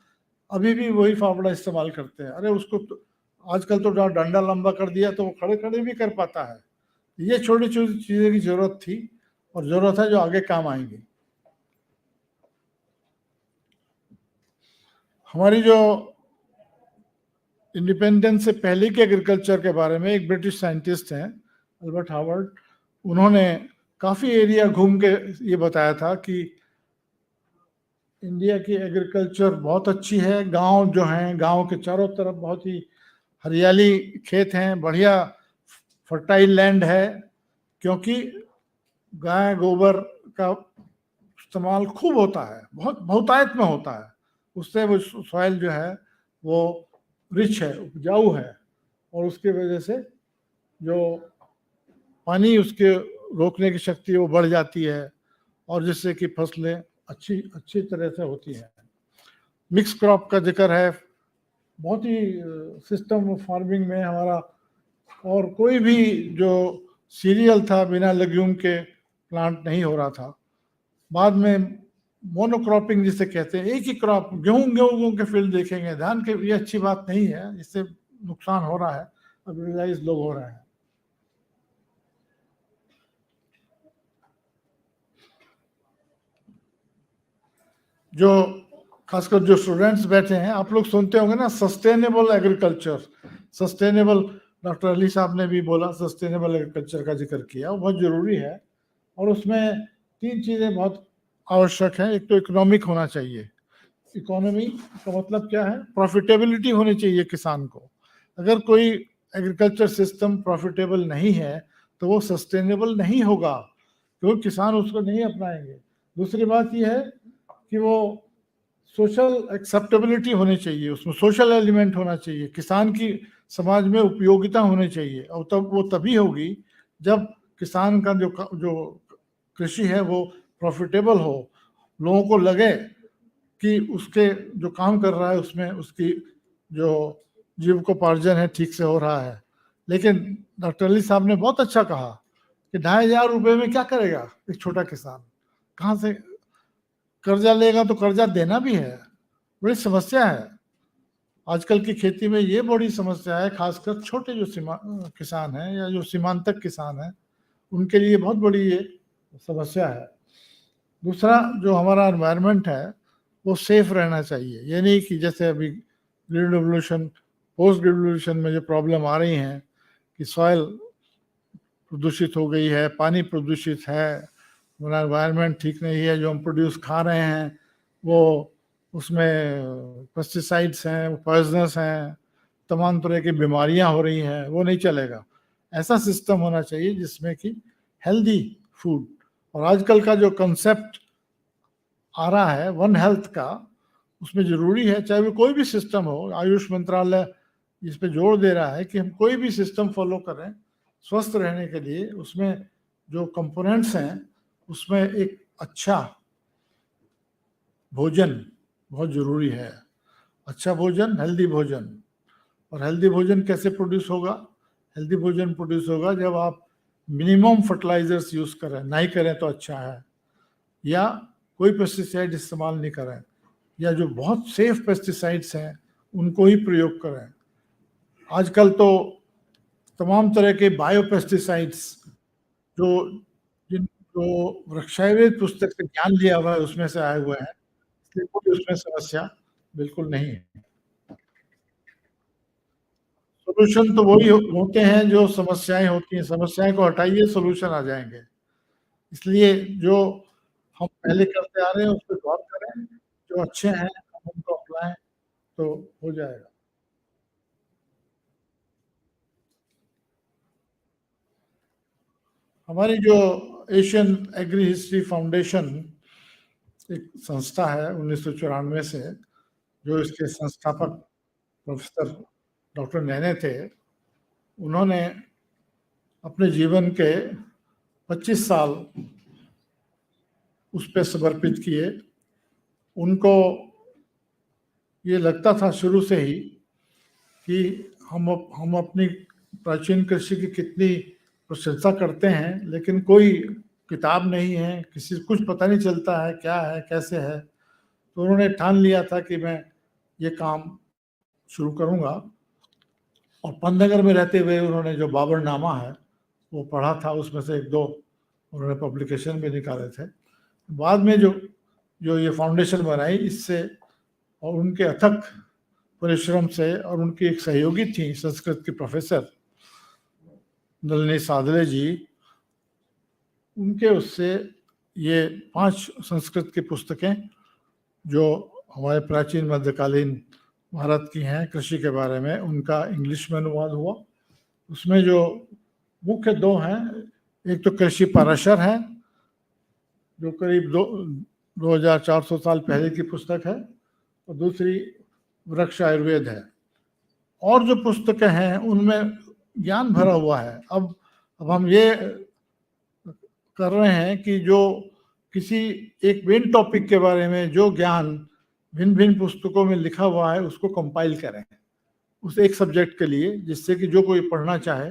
अभी भी वही फावड़ा इस्तेमाल करते हैं। अरे उसको तो आजकल तो डंडा लंबा कर दिया तो वो खड़े खड़े भी कर पाता है। ये छोटी छोटी चीज़ें की ज़रूरत थी और ज़रूरत है जो आगे काम आएंगी। हमारी जो इंडिपेंडेंस से पहले के एग्रीकल्चर के बारे में एक ब्रिटिश साइंटिस्ट हैं, अल्बर्ट हावर्ड, उन्होंने काफ़ी एरिया घूम के ये बताया था कि इंडिया की एग्रीकल्चर बहुत अच्छी है। गांव जो हैं, गांव के चारों तरफ बहुत ही हरियाली खेत हैं, बढ़िया फर्टाइल लैंड है, क्योंकि गाय गोबर का इस्तेमाल खूब होता है, बहुत बहुतायत में होता है। उससे वो सॉइल जो है वो रिच है, उपजाऊ है, और उसकी वजह से जो पानी उसके रोकने की शक्ति वो बढ़ जाती है, और जिससे कि फसलें अच्छी तरह से होती हैं। मिक्स क्रॉप का जिक्र है, बहुत ही सिस्टम फार्मिंग में हमारा, और कोई भी जो सीरियल था बिना लेग्यूम के प्लांट नहीं हो रहा था। बाद में मोनोक्रॉपिंग जिसे कहते हैं, एक ही क्रॉप, गेहूं के फील्ड देखेंगे, धान के, ये अच्छी बात नहीं है, इससे नुकसान हो रहा है, अब रियलाइज लोग हो रहे हैं। जो खासकर जो स्टूडेंट्स बैठे हैं, आप लोग सुनते होंगे ना sustainable agriculture. Sustainable, doctor Ali साहब ने भी बोला, सस्टेनेबल एग्रीकल्चर का जिक्र किया, वो बहुत ज़रूरी है। और उसमें 3 चीज़ें बहुत आवश्यक हैं। एक तो इकोनॉमिक होना चाहिए। इकोनॉमी का मतलब क्या है? प्रॉफिटेबिलिटी होनी चाहिए किसान को। अगर कोई एग्रीकल्चर सिस्टम प्रॉफिटेबल नहीं है तो वो सस्टेनेबल नहीं होगा, क्योंकि किसान उसको नहीं अपनाएंगे। दूसरी बात यह है कि वो सोशल एक्सेप्टेबिलिटी होनी चाहिए, उसमें सोशल एलिमेंट होना चाहिए, किसान की समाज में उपयोगिता होनी चाहिए, और तब वो तभी होगी जब किसान का जो कृषि है वो प्रॉफिटेबल हो, लोगों को लगे कि उसके जो काम कर रहा है उसमें उसकी जो जीविकोपार्जन है ठीक से हो रहा है। लेकिन डॉक्टर अली साहब ने बहुत अच्छा कहा कि 2,500 रुपये में क्या करेगा एक छोटा किसान? कहाँ से कर्जा लेगा? तो कर्जा देना भी है, बड़ी समस्या है। आजकल की खेती में ये बड़ी समस्या है, खासकर छोटे जो किसान हैं या जो सीमांतक किसान हैं, उनके लिए बहुत बड़ी ये समस्या है। दूसरा, जो हमारा एनवायरनमेंट है वो सेफ रहना चाहिए। ये नहीं कि जैसे अभी ग्रीन रेवोल्यूशन, पोस्ट रेवोल्यूशन में जो प्रॉब्लम आ रही हैं कि सॉइल प्रदूषित हो गई है, पानी प्रदूषित है, हमारा एनवायरनमेंट ठीक नहीं है, जो हम प्रोड्यूस खा रहे हैं वो उसमें पेस्टिसाइड्स हैं, वो पॉइजनस हैं, तमाम तरह की बीमारियां हो रही हैं, वो नहीं चलेगा। ऐसा सिस्टम होना चाहिए जिसमें कि हेल्दी फूड, और आजकल का जो कंसेप्ट आ रहा है वन हेल्थ का, उसमें ज़रूरी है, चाहे वो कोई भी सिस्टम हो, आयुष मंत्रालय इस पे जोर दे रहा है कि हम कोई भी सिस्टम फॉलो करें स्वस्थ रहने के लिए, उसमें जो कंपोनेंट्स हैं उसमें एक अच्छा भोजन बहुत ज़रूरी है। अच्छा भोजन, हेल्दी भोजन। और हेल्दी भोजन कैसे प्रोड्यूस होगा? हेल्दी भोजन प्रोड्यूस होगा जब आप मिनिमम फर्टिलाइजर्स यूज करें, नहीं करें तो अच्छा है, या कोई पेस्टिसाइड इस्तेमाल नहीं करें, या जो बहुत सेफ पेस्टिसाइड्स हैं उनको ही प्रयोग करें। आजकल तो तमाम तरह के बायोपेस्टिसाइड्स जो जिनको वृक्षायुर्वेद पुस्तक से ज्ञान लिया हुआ है उसमें से आए हुए हैं, इसलिए कोई उसमें समस्या बिल्कुल नहीं है। सोल्यूशन तो वही होते हैं जो समस्याएं होती हैं, समस्याएं को हटाइए सोल्यूशन आ जाएंगे। इसलिए जो हम पहले करते आ रहे हैं उस पर गौर करें, जो अच्छे हैं हम उनको अपनाएं तो हो जाएगा। हमारी जो एशियन एग्री हिस्ट्री फाउंडेशन एक संस्था है 1994 से, जो इसके संस्थापक प्रोफेसर डॉक्टर नैने थे, उन्होंने अपने जीवन के 25 साल उस पर समर्पित किए। उनको ये लगता था शुरू से ही कि हम अपनी प्राचीन कृषि की कितनी प्रशंसा करते हैं, लेकिन कोई किताब नहीं है, किसी कुछ पता नहीं चलता है क्या है कैसे है। तो उन्होंने ठान लिया था कि मैं ये काम शुरू करूँगा। और पंतनगर में रहते हुए उन्होंने जो बाबरनामा है वो पढ़ा था, उसमें से एक दो उन्होंने पब्लिकेशन भी निकाले थे। बाद में जो ये फाउंडेशन बनाई, इससे और उनके अथक परिश्रम से, और उनकी एक सहयोगी थी संस्कृत की प्रोफेसर नलिनी साधले जी, उनके उससे ये 5 संस्कृत की पुस्तकें जो हमारे प्राचीन मध्यकालीन भारत की हैं कृषि के बारे में, उनका इंग्लिश में अनुवाद हुआ। उसमें जो मुख्य 2 हैं, एक तो कृषि पाराशर है जो करीब 2400 साल पहले की पुस्तक है, और दूसरी वृक्ष आयुर्वेद है। और जो पुस्तकें हैं उनमें ज्ञान भरा हुआ है। अब हम ये कर रहे हैं कि जो किसी एक मेन टॉपिक के बारे में जो ज्ञान भिन्न भिन्न पुस्तकों में लिखा हुआ है उसको कंपाइल करें उस एक सब्जेक्ट के लिए, जिससे कि जो कोई पढ़ना चाहे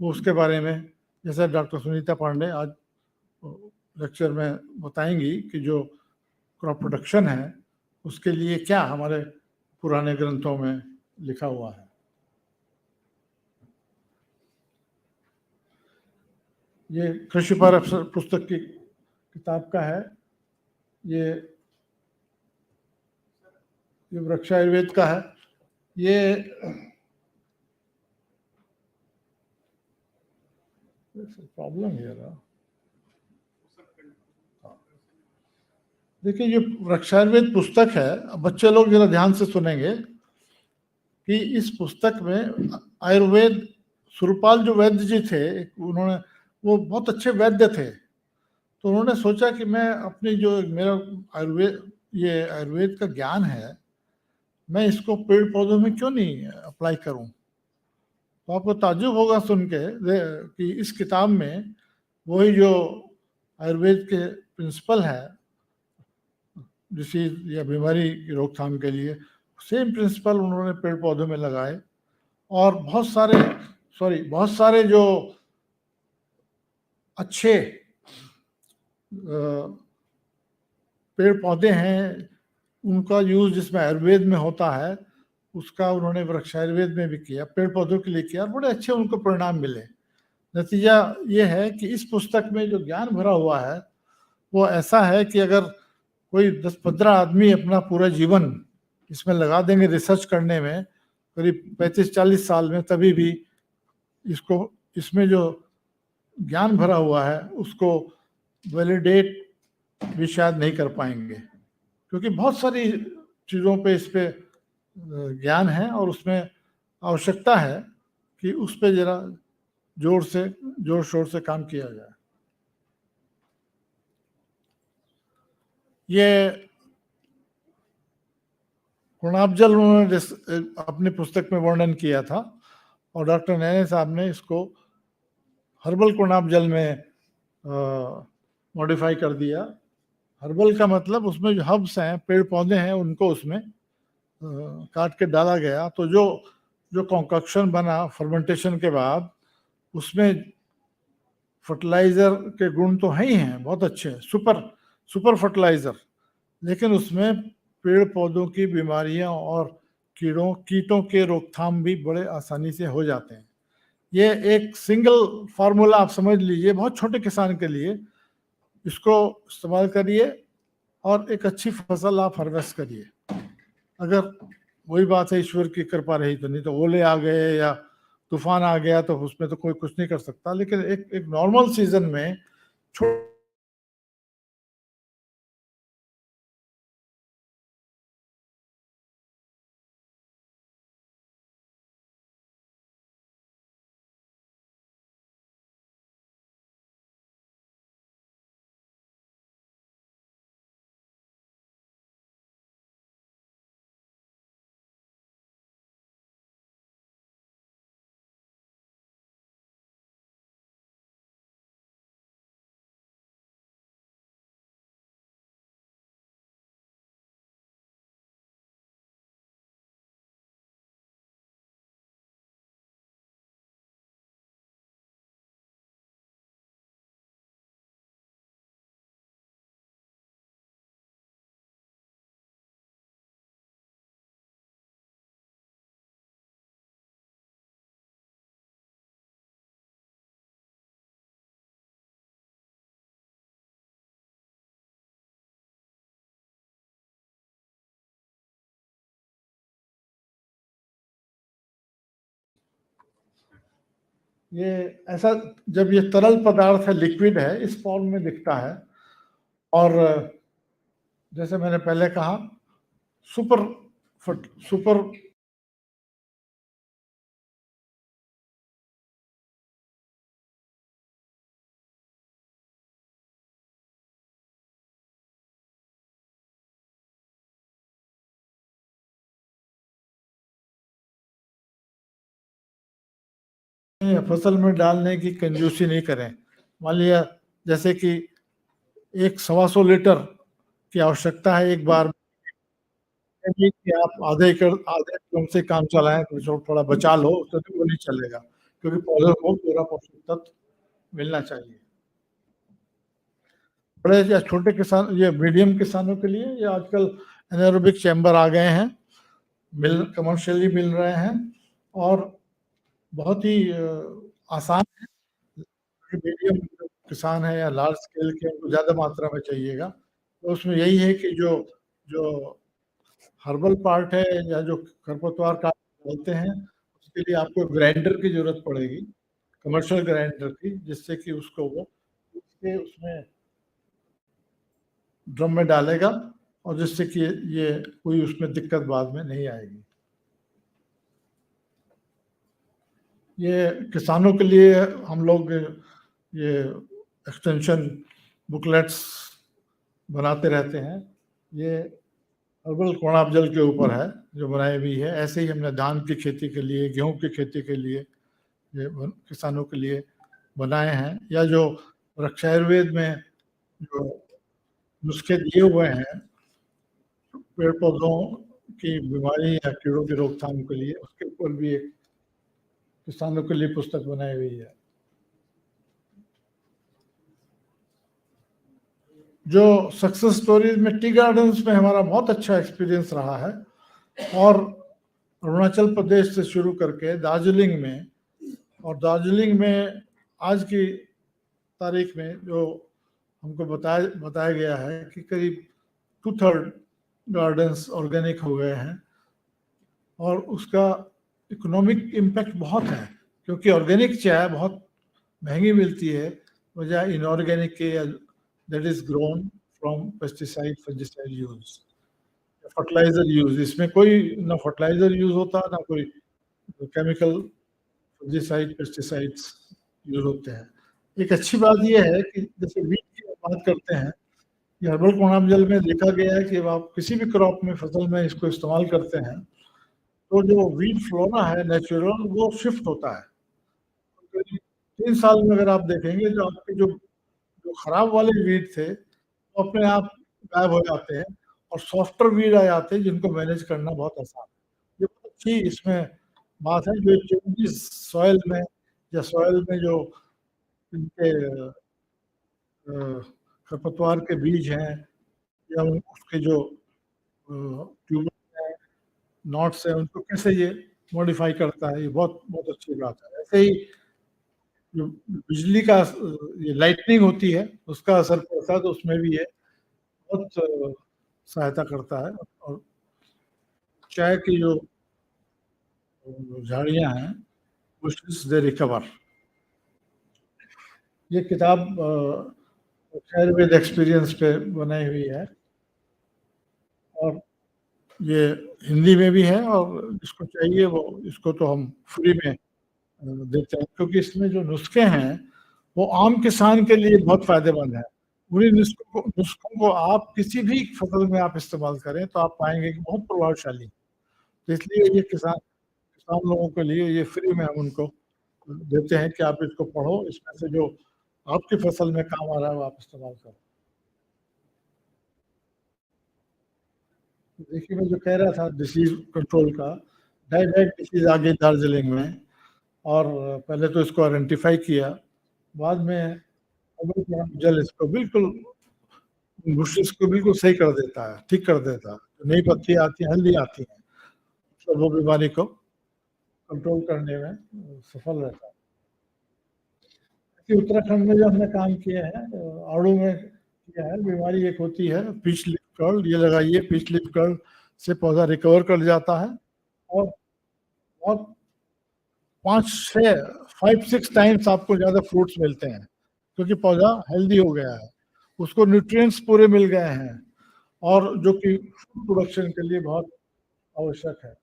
वो उसके बारे में, जैसे डॉक्टर सुनीता पांडे आज लेक्चर में बताएंगी कि जो क्रॉप प्रोडक्शन है उसके लिए क्या हमारे पुराने ग्रंथों में लिखा हुआ है। ये कृषि पर पुस्तक की किताब का है, ये वृक्ष आयुर्वेद का है। ये प्रॉब्लम है रहा। देखिए, ये वृक्षायुर्वेद पुस्तक है, बच्चे लोग जरा ध्यान से सुनेंगे कि इस पुस्तक में आयुर्वेद, सुरपाल जो वैद्य जी थे, उन्होंने, वो बहुत अच्छे वैद्य थे, तो उन्होंने सोचा कि मैं अपनी जो मेरा आयुर्वेद का ज्ञान है, मैं इसको पेड़ पौधों में क्यों नहीं अप्लाई करूं। तो आपको ताज्जुब होगा सुन के कि इस किताब में वही जो आयुर्वेद के प्रिंसिपल है डिसीज या बीमारी की रोकथाम के लिए, सेम प्रिंसिपल उन्होंने पेड़ पौधों में लगाए। और बहुत सारे जो अच्छे पेड़ पौधे हैं उनका यूज जिसमें आयुर्वेद में होता है, उसका उन्होंने वृक्ष आयुर्वेद में भी किया, पेड़ पौधों के लिए किया, और बड़े अच्छे उनको परिणाम मिले। नतीजा ये है कि इस पुस्तक में जो ज्ञान भरा हुआ है वो ऐसा है कि अगर कोई 10-15 आदमी अपना पूरा जीवन इसमें लगा देंगे रिसर्च करने में, करीब 35-40 साल में, तभी भी इसमें जो ज्ञान भरा हुआ है उसको वैलिडेट भी शायद नहीं कर पाएंगे, क्योंकि बहुत सारी चीज़ों पे इस पे ज्ञान है और उसमें आवश्यकता है कि उस पे जरा जोर शोर से काम किया जाए। ये गुणाबजल उन्होंने अपनी पुस्तक में वर्णन किया था, और डॉक्टर नैने साहब ने इसको हर्बल गुणाबजल में मॉडिफाई कर दिया। हर्बल का मतलब उसमें जो हर्ब्स हैं, पेड़ पौधे हैं, उनको उसमें काट के डाला गया। तो जो कॉन्कक्शन बना फर्मेंटेशन के बाद, उसमें फर्टिलाइजर के गुण तो हैं ही हैं, बहुत अच्छे हैं, सुपर फर्टिलाइजर, लेकिन उसमें पेड़ पौधों की बीमारियां और कीटों के रोकथाम भी बड़े आसानी से हो जाते हैं। ये एक सिंगल फार्मूला आप समझ लीजिए, बहुत छोटे किसान के लिए, इसको इस्तेमाल करिए और एक अच्छी फसल आप हार्वेस्ट करिए। अगर वही बात है, ईश्वर की कृपा रही तो, नहीं तो ओले आ गए या तूफान आ गया तो उसमें तो कोई कुछ नहीं कर सकता, लेकिन एक नॉर्मल सीजन में ये ऐसा, जब ये तरल पदार्थ है, लिक्विड है, इस फॉर्म में दिखता है, और जैसे मैंने पहले कहा, सुपर सुपर फसल में डालने की कंजूसी नहीं करें। मान लिया जैसे कि 100-125 लीटर की आवश्यकता है एक बार में, कि आप आधे ड्रम से काम चलाएं, तो थोड़ा बचा लो, तो वो नहीं चलेगा, क्योंकि पौधों को पूरा पोषक तत्व मिलना चाहिए। बड़े या छोटे किसान, ये मीडियम किसानों के लिए ये आजकल एनारोबिक चैम्बर आ गए हैं, कमर्शियली मिल रहे हैं, और बहुत ही आसान है। मीडियम किसान है या लार्ज स्केल के, उनको ज़्यादा मात्रा में चाहिएगा, तो उसमें यही है कि जो जो हर्बल पार्ट है या जो खरपतवार काट बोलते हैं, उसके लिए आपको ग्राइंडर की जरूरत पड़ेगी, कमर्शियल ग्राइंडर की, जिससे कि उसको वो उसमें ड्रम में डालेगा, और जिससे कि ये कोई उसमें दिक्कत बाद में नहीं आएगी। ये किसानों के लिए हम लोग ये एक्सटेंशन बुकलेट्स बनाते रहते हैं। ये हर्बल कोणाब जल के ऊपर है जो बनाई हुई है। ऐसे ही हमने धान की खेती के लिए, गेहूं की खेती के लिए ये किसानों के लिए बनाए हैं, या जो रक्षा आयुर्वेद में जो नुस्खे दिए हुए हैं पेड़ पौधों की बीमारी या कीड़ों की रोकथाम के लिए, उसके ऊपर भी एक किसानों के लिए पुस्तक बनाई हुई है। जो सक्सेस स्टोरीज में, टी गार्डन्स में हमारा बहुत अच्छा एक्सपीरियंस रहा है, और अरुणाचल प्रदेश से शुरू करके दार्जिलिंग में, और दार्जिलिंग में आज की तारीख में जो हमको बताया गया है कि करीब 2/3 गार्डन्स ऑर्गेनिक हो गए हैं, और उसका इकोनॉमिक इम्पैक्ट बहुत है, क्योंकि ऑर्गेनिक चाय बहुत महंगी मिलती है बजाय इनऑर्गेनिक के, that is grown from pesticide fungicide use, fertiliser use. इसमें कोई ना फर्टिलाइजर यूज होता, ना कोई केमिकल फंगिसाइड पेस्टिसाइड्स यूज होते हैं। एक अच्छी बात यह है कि जैसे वीट की बात करते हैं, ये हर्बल कोणाब जल में देखा गया है कि जब आप किसी भी क्रॉप में, फसल में इसको इस्तेमाल करते हैं, तो जो वीट फ्लोरा है नेचुरल, वो शिफ्ट होता है। 3 साल में अगर आप देखेंगे, जो आपके जो जो खराब वाले वीट थे वो अपने आप गायब हो जाते हैं, और सॉफ्टर वीड आ जाते हैं जिनको मैनेज करना बहुत आसान है। ये बहुत अच्छी इसमें बात है, जो चेंजेस सॉइल में, या सॉइल में जो इनके खरपतवार के बीज हैं या उसके जो ट्यूबर हैं, नॉट्स हैं, उनको कैसे ये मॉडिफाई करता है, ये बहुत बहुत अच्छी बात है। ऐसे ही जो बिजली का ये लाइटनिंग होती है उसका असर पड़ता है, तो उसमें भी ये बहुत सहायता करता है। और चाय की जो झाड़ियाँ हैं, बुशेस दे रिकवर, ये किताब आयुर्वेद एक्सपीरियंस पे बनाई हुई है और ये हिंदी में भी है, और जिसको चाहिए वो इसको तो हम फ्री में देते हैं, क्योंकि इसमें जो नुस्खे हैं वो आम किसान के लिए बहुत फायदेमंद है। उन्हीं नुस्खों को आप किसी भी फसल में आप इस्तेमाल करें तो आप पाएंगे कि बहुत प्रभावशाली। तो इसलिए ये किसान लोगों के लिए ये फ्री में हम उनको देते हैं कि आप इसको पढ़ो, इसमें से जो आपकी फसल में काम आ रहा है वो आप इस्तेमाल करो। देखिए, मैं जो कह रहा था डिसीज कंट्रोल का, डायरेक्ट डिसीज आ गई दार्जिलिंग में, और पहले तो इसको आइडेंटिफाई किया, बाद में जल इसको बिल्कुल बुशेस को बिल्कुल सही कर देता है, ठीक कर देता है। नई पत्तियां आती हैं, हल्दी आती हैं, तो वो बीमारी को कंट्रोल करने में सफल रहता है। कि उत्तराखंड में जो हमने काम किए हैं, आड़ू में किया है, बीमारी एक होती है पीच लीफ कर्ल, ये लगाइए, पीच लीफ कर्ल से पौधा रिकवर कर जाता है और 5-6 टाइम्स आपको ज़्यादा फ्रूट्स मिलते हैं, क्योंकि पौधा हेल्दी हो गया है, उसको न्यूट्रिएंट्स पूरे मिल गए हैं, और जो कि फूड प्रोडक्शन के लिए बहुत आवश्यक है।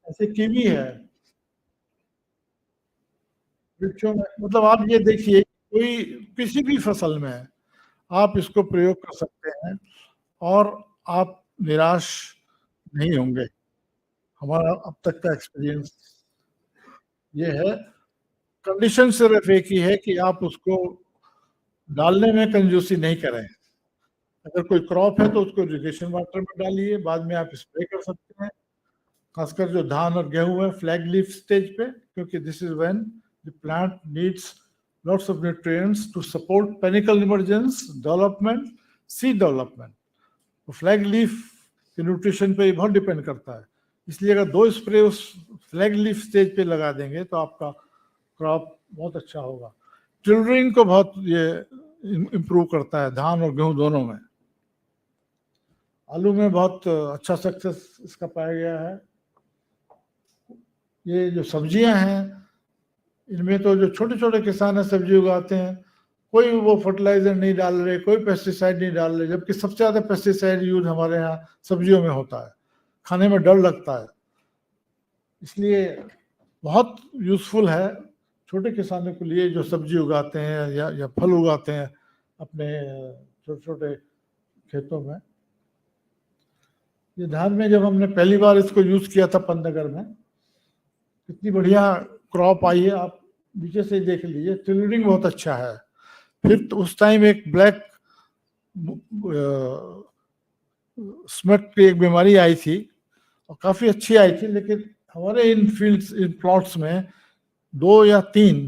ऐसे कीवी है, वृक्षों में, मतलब आप ये देखिए, कोई किसी भी फसल में आप इसको प्रयोग कर सकते हैं और आप निराश नहीं होंगे। हमारा अब तक का एक्सपीरियंस ये है। कंडीशन सिर्फ एक ही है कि आप उसको डालने में कंजूसी नहीं करें। अगर कोई क्रॉप है तो उसको इरिगेशन वाटर में डालिए, बाद में आप स्प्रे कर सकते हैं, खासकर जो धान और गेहूं है फ्लैग लीफ स्टेज पे, क्योंकि this is when the plant needs lots of nutrients to support panicle emergence, development, seed development. तो फ्लैग लीफ के न्यूट्रिशन पे बहुत डिपेंड करता है। इसलिए अगर 2 स्प्रे उस फ्लैग लीफ स्टेज पे लगा देंगे तो आपका क्रॉप बहुत अच्छा होगा। टिल्डरिंग को बहुत ये इम्प्रूव करता है, धान और गेहूं दोनों में। आलू में बहुत अच्छा सक्सेस इसका पाया गया है। ये जो सब्जियां हैं, इनमें तो जो छोटे छोटे किसान है सब्जी उगाते हैं, कोई वो फर्टिलाइजर नहीं डाल रहे, कोई पेस्टिसाइड नहीं डाल रहे, जबकि सबसे ज़्यादा पेस्टिसाइड यूज हमारे यहाँ सब्जियों में होता है, खाने में डर लगता है। इसलिए बहुत यूजफुल है छोटे किसानों के लिए जो सब्जी उगाते हैं या फल उगाते हैं अपने छोटे छोटे खेतों में। ये धान में जब हमने पहली बार इसको यूज किया था पंतनगर में, कितनी बढ़िया क्रॉप आई है, आप नीचे से देख लीजिए, टिल्डरिंग बहुत अच्छा है। फिर तो उस टाइम एक ब्लैक स्मट की एक बीमारी आई थी और काफी अच्छी आई थी, लेकिन हमारे इन फील्ड्स, इन प्लॉट्स में 2 या 3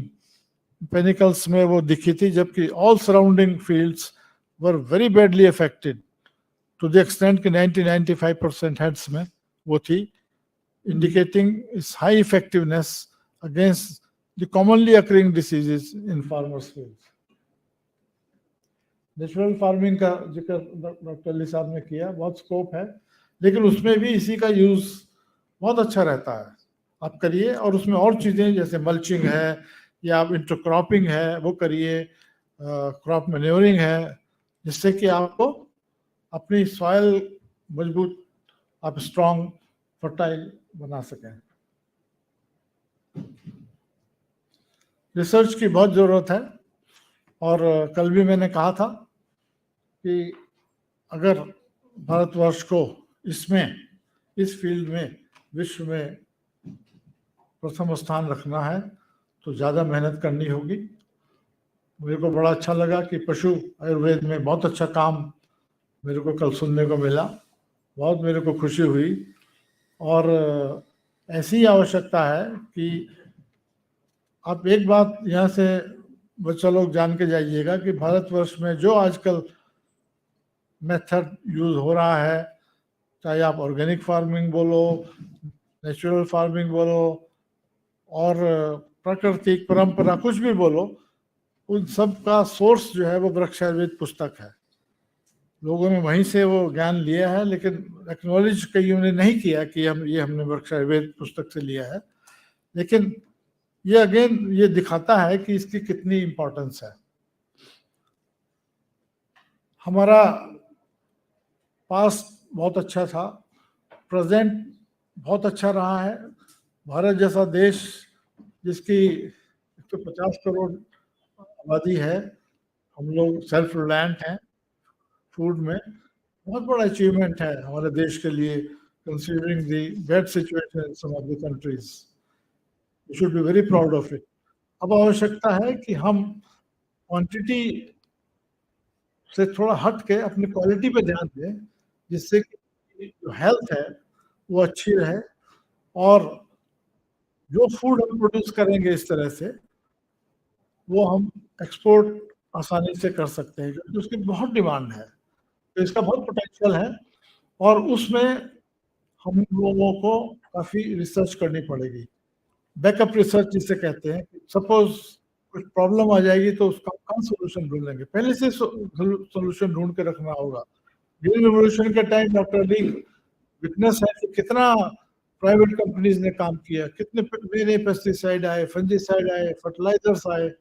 पेनिकल्स में वो दिखी थी, जबकि all surrounding fields were very badly affected to the extent कि 90-95% हेड्स में वो थी, indicating its high effectiveness against the commonly occurring diseases in farmers' fields. Natural farming का जिक्र डॉक्टर अली साहब ने किया, बहुत स्कोप है, लेकिन उसमें भी इसी का यूज बहुत अच्छा रहता है, आप करिए। और उसमें और चीज़ें जैसे मल्चिंग है या आप इंटरक्रॉपिंग है वो करिए, क्रॉप मैन्योरिंग है, जिससे कि आपको अपनी सॉइल मजबूत, आप स्ट्रॉन्ग फर्टाइल बना सकें। रिसर्च की बहुत ज़रूरत है, और कल भी मैंने कहा था कि अगर भारतवर्ष को इसमें, इस फील्ड में विश्व में प्रथम स्थान रखना है तो ज़्यादा मेहनत करनी होगी। मेरे को बड़ा अच्छा लगा कि पशु आयुर्वेद में बहुत अच्छा काम मेरे को कल सुनने को मिला, बहुत मेरे को खुशी हुई। और ऐसी आवश्यकता है कि आप एक बात यहाँ से बच्चा लोग जान के जाइएगा कि भारतवर्ष में जो आजकल मेथड यूज हो रहा है, चाहे आप ऑर्गेनिक फार्मिंग बोलो, नेचुरल फार्मिंग बोलो, और प्राकृतिक परंपरा कुछ भी बोलो, उन सब का सोर्स जो है वो वृक्ष आयुर्वेद पुस्तक है। लोगों ने वहीं से वो ज्ञान लिया है, लेकिन एक्नॉलेज कईयों ने नहीं किया कि हमने वृक्ष आयुर्वेद पुस्तक से लिया है। लेकिन ये अगेन ये दिखाता है कि इसकी कितनी इम्पोर्टेंस है। हमारा पास्ट बहुत अच्छा था, प्रेजेंट बहुत अच्छा रहा है। भारत जैसा देश जिसकी 150 करोड़ आबादी है, हम लोग सेल्फ रिलायंट हैं फूड में, बहुत बड़ा अचीवमेंट है हमारे देश के लिए, considering the bad situation in some of the countries. We should be very proud of it. अब आवश्यकता है कि हम क्वांटिटी से थोड़ा हट के अपनी क्वालिटी पे ध्यान दें, जिससे कि जो हेल्थ है वो अच्छी रहे, और जो फूड हम प्रोड्यूस करेंगे इस तरह से वो हम एक्सपोर्ट आसानी से कर सकते हैं, क्योंकि उसकी बहुत डिमांड है, तो इसका बहुत पोटेंशियल है। और उसमें हम लोगों को काफ़ी रिसर्च करनी पड़ेगी, बैकअप रिसर्च जिसे कहते हैं। सपोज कुछ प्रॉब्लम आ जाएगी तो उसका कहाँ सोल्यूशन ढूंढेंगे, पहले से सोल्यूशन ढूंढ के रखना होगा। ग्रीन रिवोल्यूशन के टाइम डॉक्टर ली विटनेस है कि कितना प्राइवेट कंपनीज ने काम किया, कितने नए पेस्टिसाइड आए, फंजीसाइड आए, फर्टिलाइजर्स आए।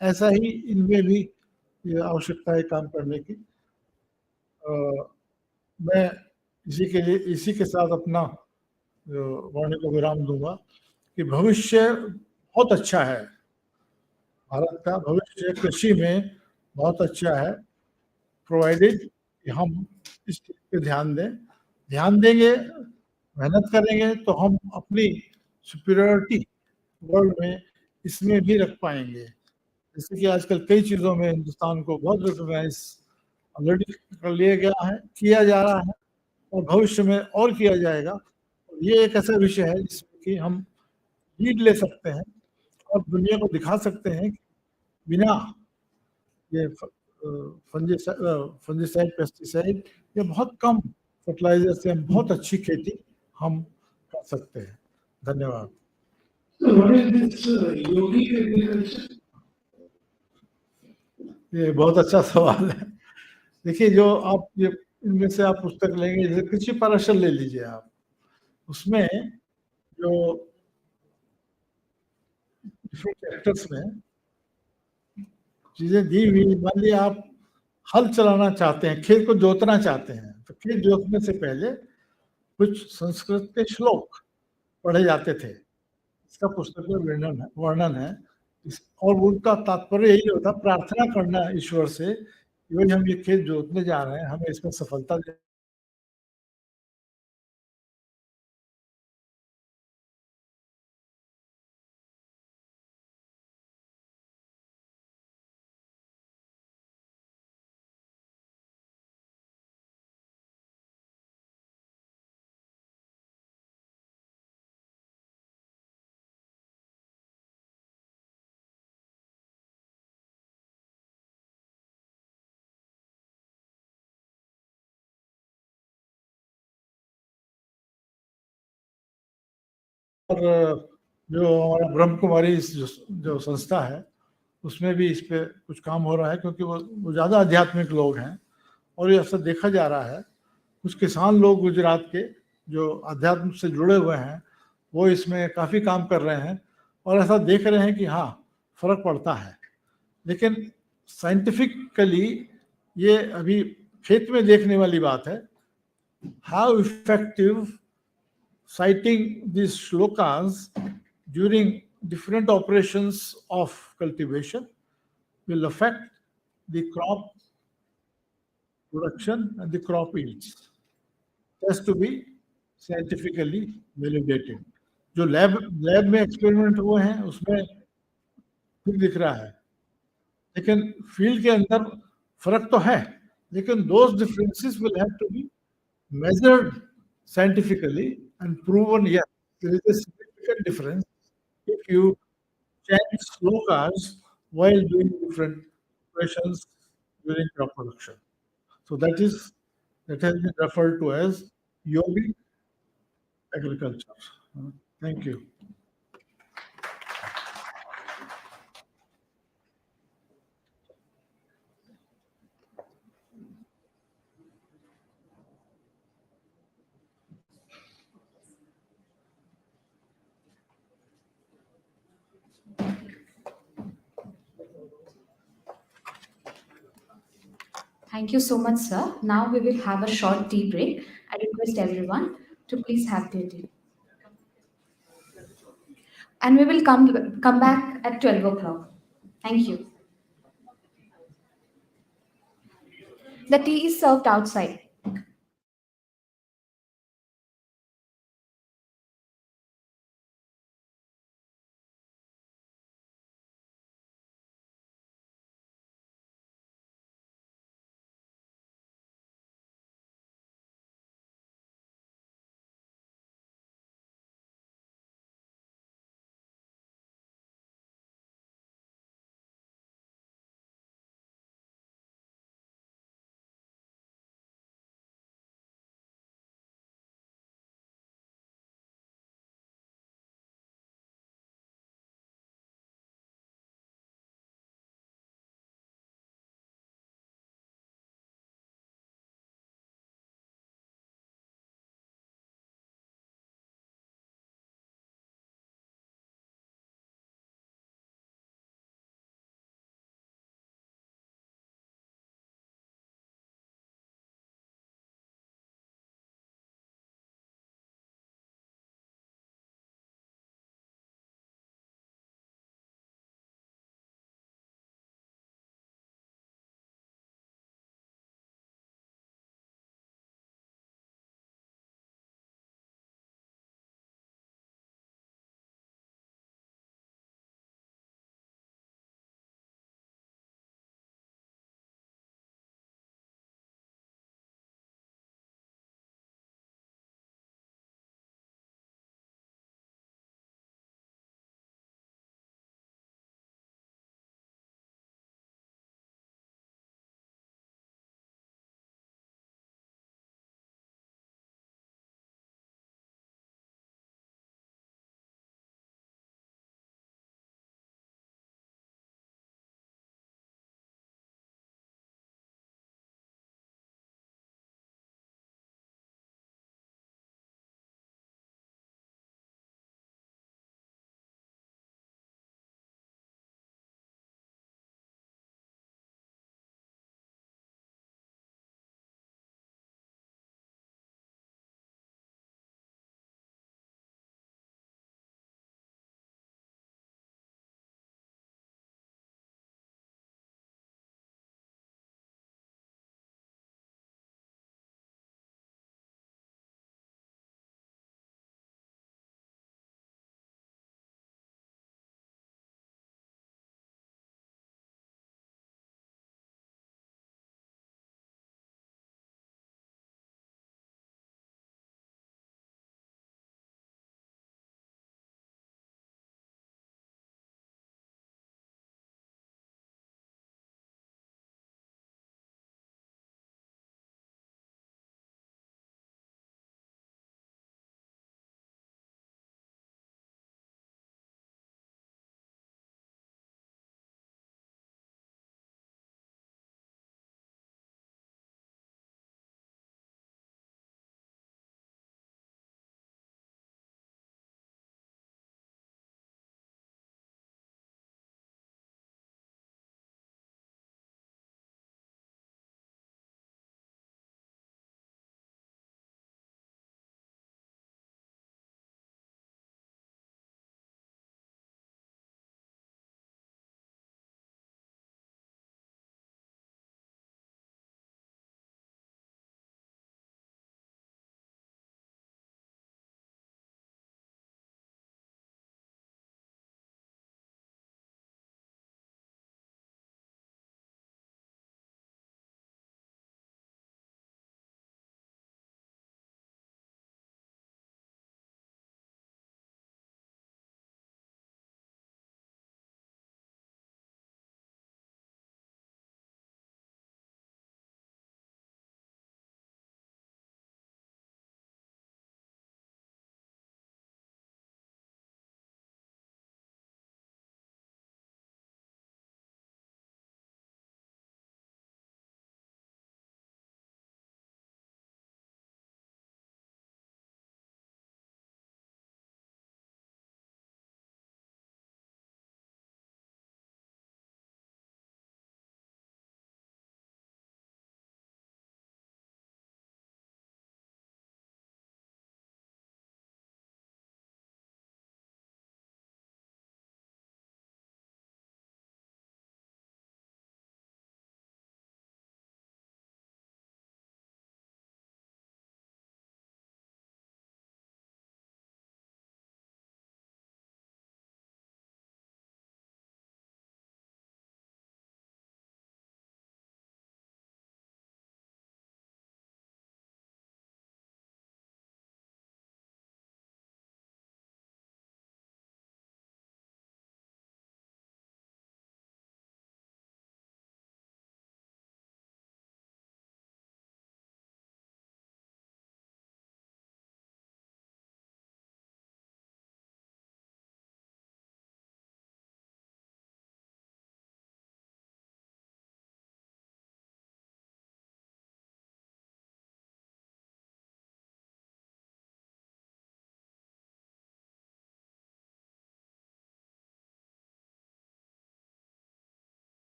ऐसा ही इनमें भी ये आवश्यकता है काम करने की। मैं इसी के साथ अपना वाणी को विराम दूंगा कि भविष्य बहुत अच्छा है, भारत का भविष्य कृषि में बहुत अच्छा है, प्रोवाइडेड कि हम इस चीज पे ध्यान देंगे, मेहनत करेंगे, तो हम अपनी सुपीरियरिटी वर्ल्ड में इसमें भी रख पाएंगे। जैसे कि आजकल कई चीज़ों में हिंदुस्तान को बहुत रिकॉग्नाइज ऑलरेडी कर लिया गया है, किया जा रहा है, और भविष्य में और किया जाएगा। ये एक ऐसा विषय है जिसमें कि हम लीड ले सकते हैं और दुनिया को दिखा सकते हैं कि बिना ये फंजीसाइड, पेस्टिसाइड या बहुत कम फर्टिलाइजर से हम बहुत अच्छी खेती हम कर सकते हैं। धन्यवाद। So what is this yogic agriculture? ये बहुत अच्छा सवाल है। देखिए, जो आप ये इनमें से आप पुस्तक लेंगे, जैसे कृषि पाराशर ले लीजिए आप, उसमें जो डिफरेंट चैप्टर्स में चीजें दी हुई, मान लीजिए आप हल चलाना चाहते हैं, खेत को जोतना चाहते हैं, तो खेत जोतने से पहले कुछ संस्कृत के श्लोक पढ़े जाते थे, इसका पुस्तक में वर्णन है। और उनका तात्पर्य यही होता, प्रार्थना करना ईश्वर से कि भाई हम ये खेत जोतने जा रहे हैं, हमें इसमें सफलता दे। और जो हमारा ब्रह्म कुमारी जो संस्था है, उसमें भी इस पे कुछ काम हो रहा है, क्योंकि वो ज़्यादा आध्यात्मिक लोग हैं, और ये ऐसा देखा जा रहा है। कुछ किसान लोग गुजरात के जो अध्यात्म से जुड़े हुए हैं, वो इसमें काफ़ी काम कर रहे हैं, और ऐसा देख रहे हैं कि हाँ, फर्क पड़ता है। लेकिन साइंटिफिकली ये अभी खेत में देखने वाली बात है, how effective citing these shlokas during different operations of cultivation will affect the crop production and the crop yields. It has to be scientifically validated. जो लैब में एक्सपेरिमेंट हुए हैं उसमें ठीक दिख रहा है, लेकिन फील्ड के अंदर फर्क तो है, लेकिन those differences will have to be measured scientifically and proven. Yes, there is a significant difference if you chant slokas while doing different operations during crop production. So that has been referred to as yogic agriculture. Thank you. Thank you so much, sir. Now we will have a short tea break. I request everyone to please have their tea. And we will come back at 12 o'clock. Thank you. The tea is served outside.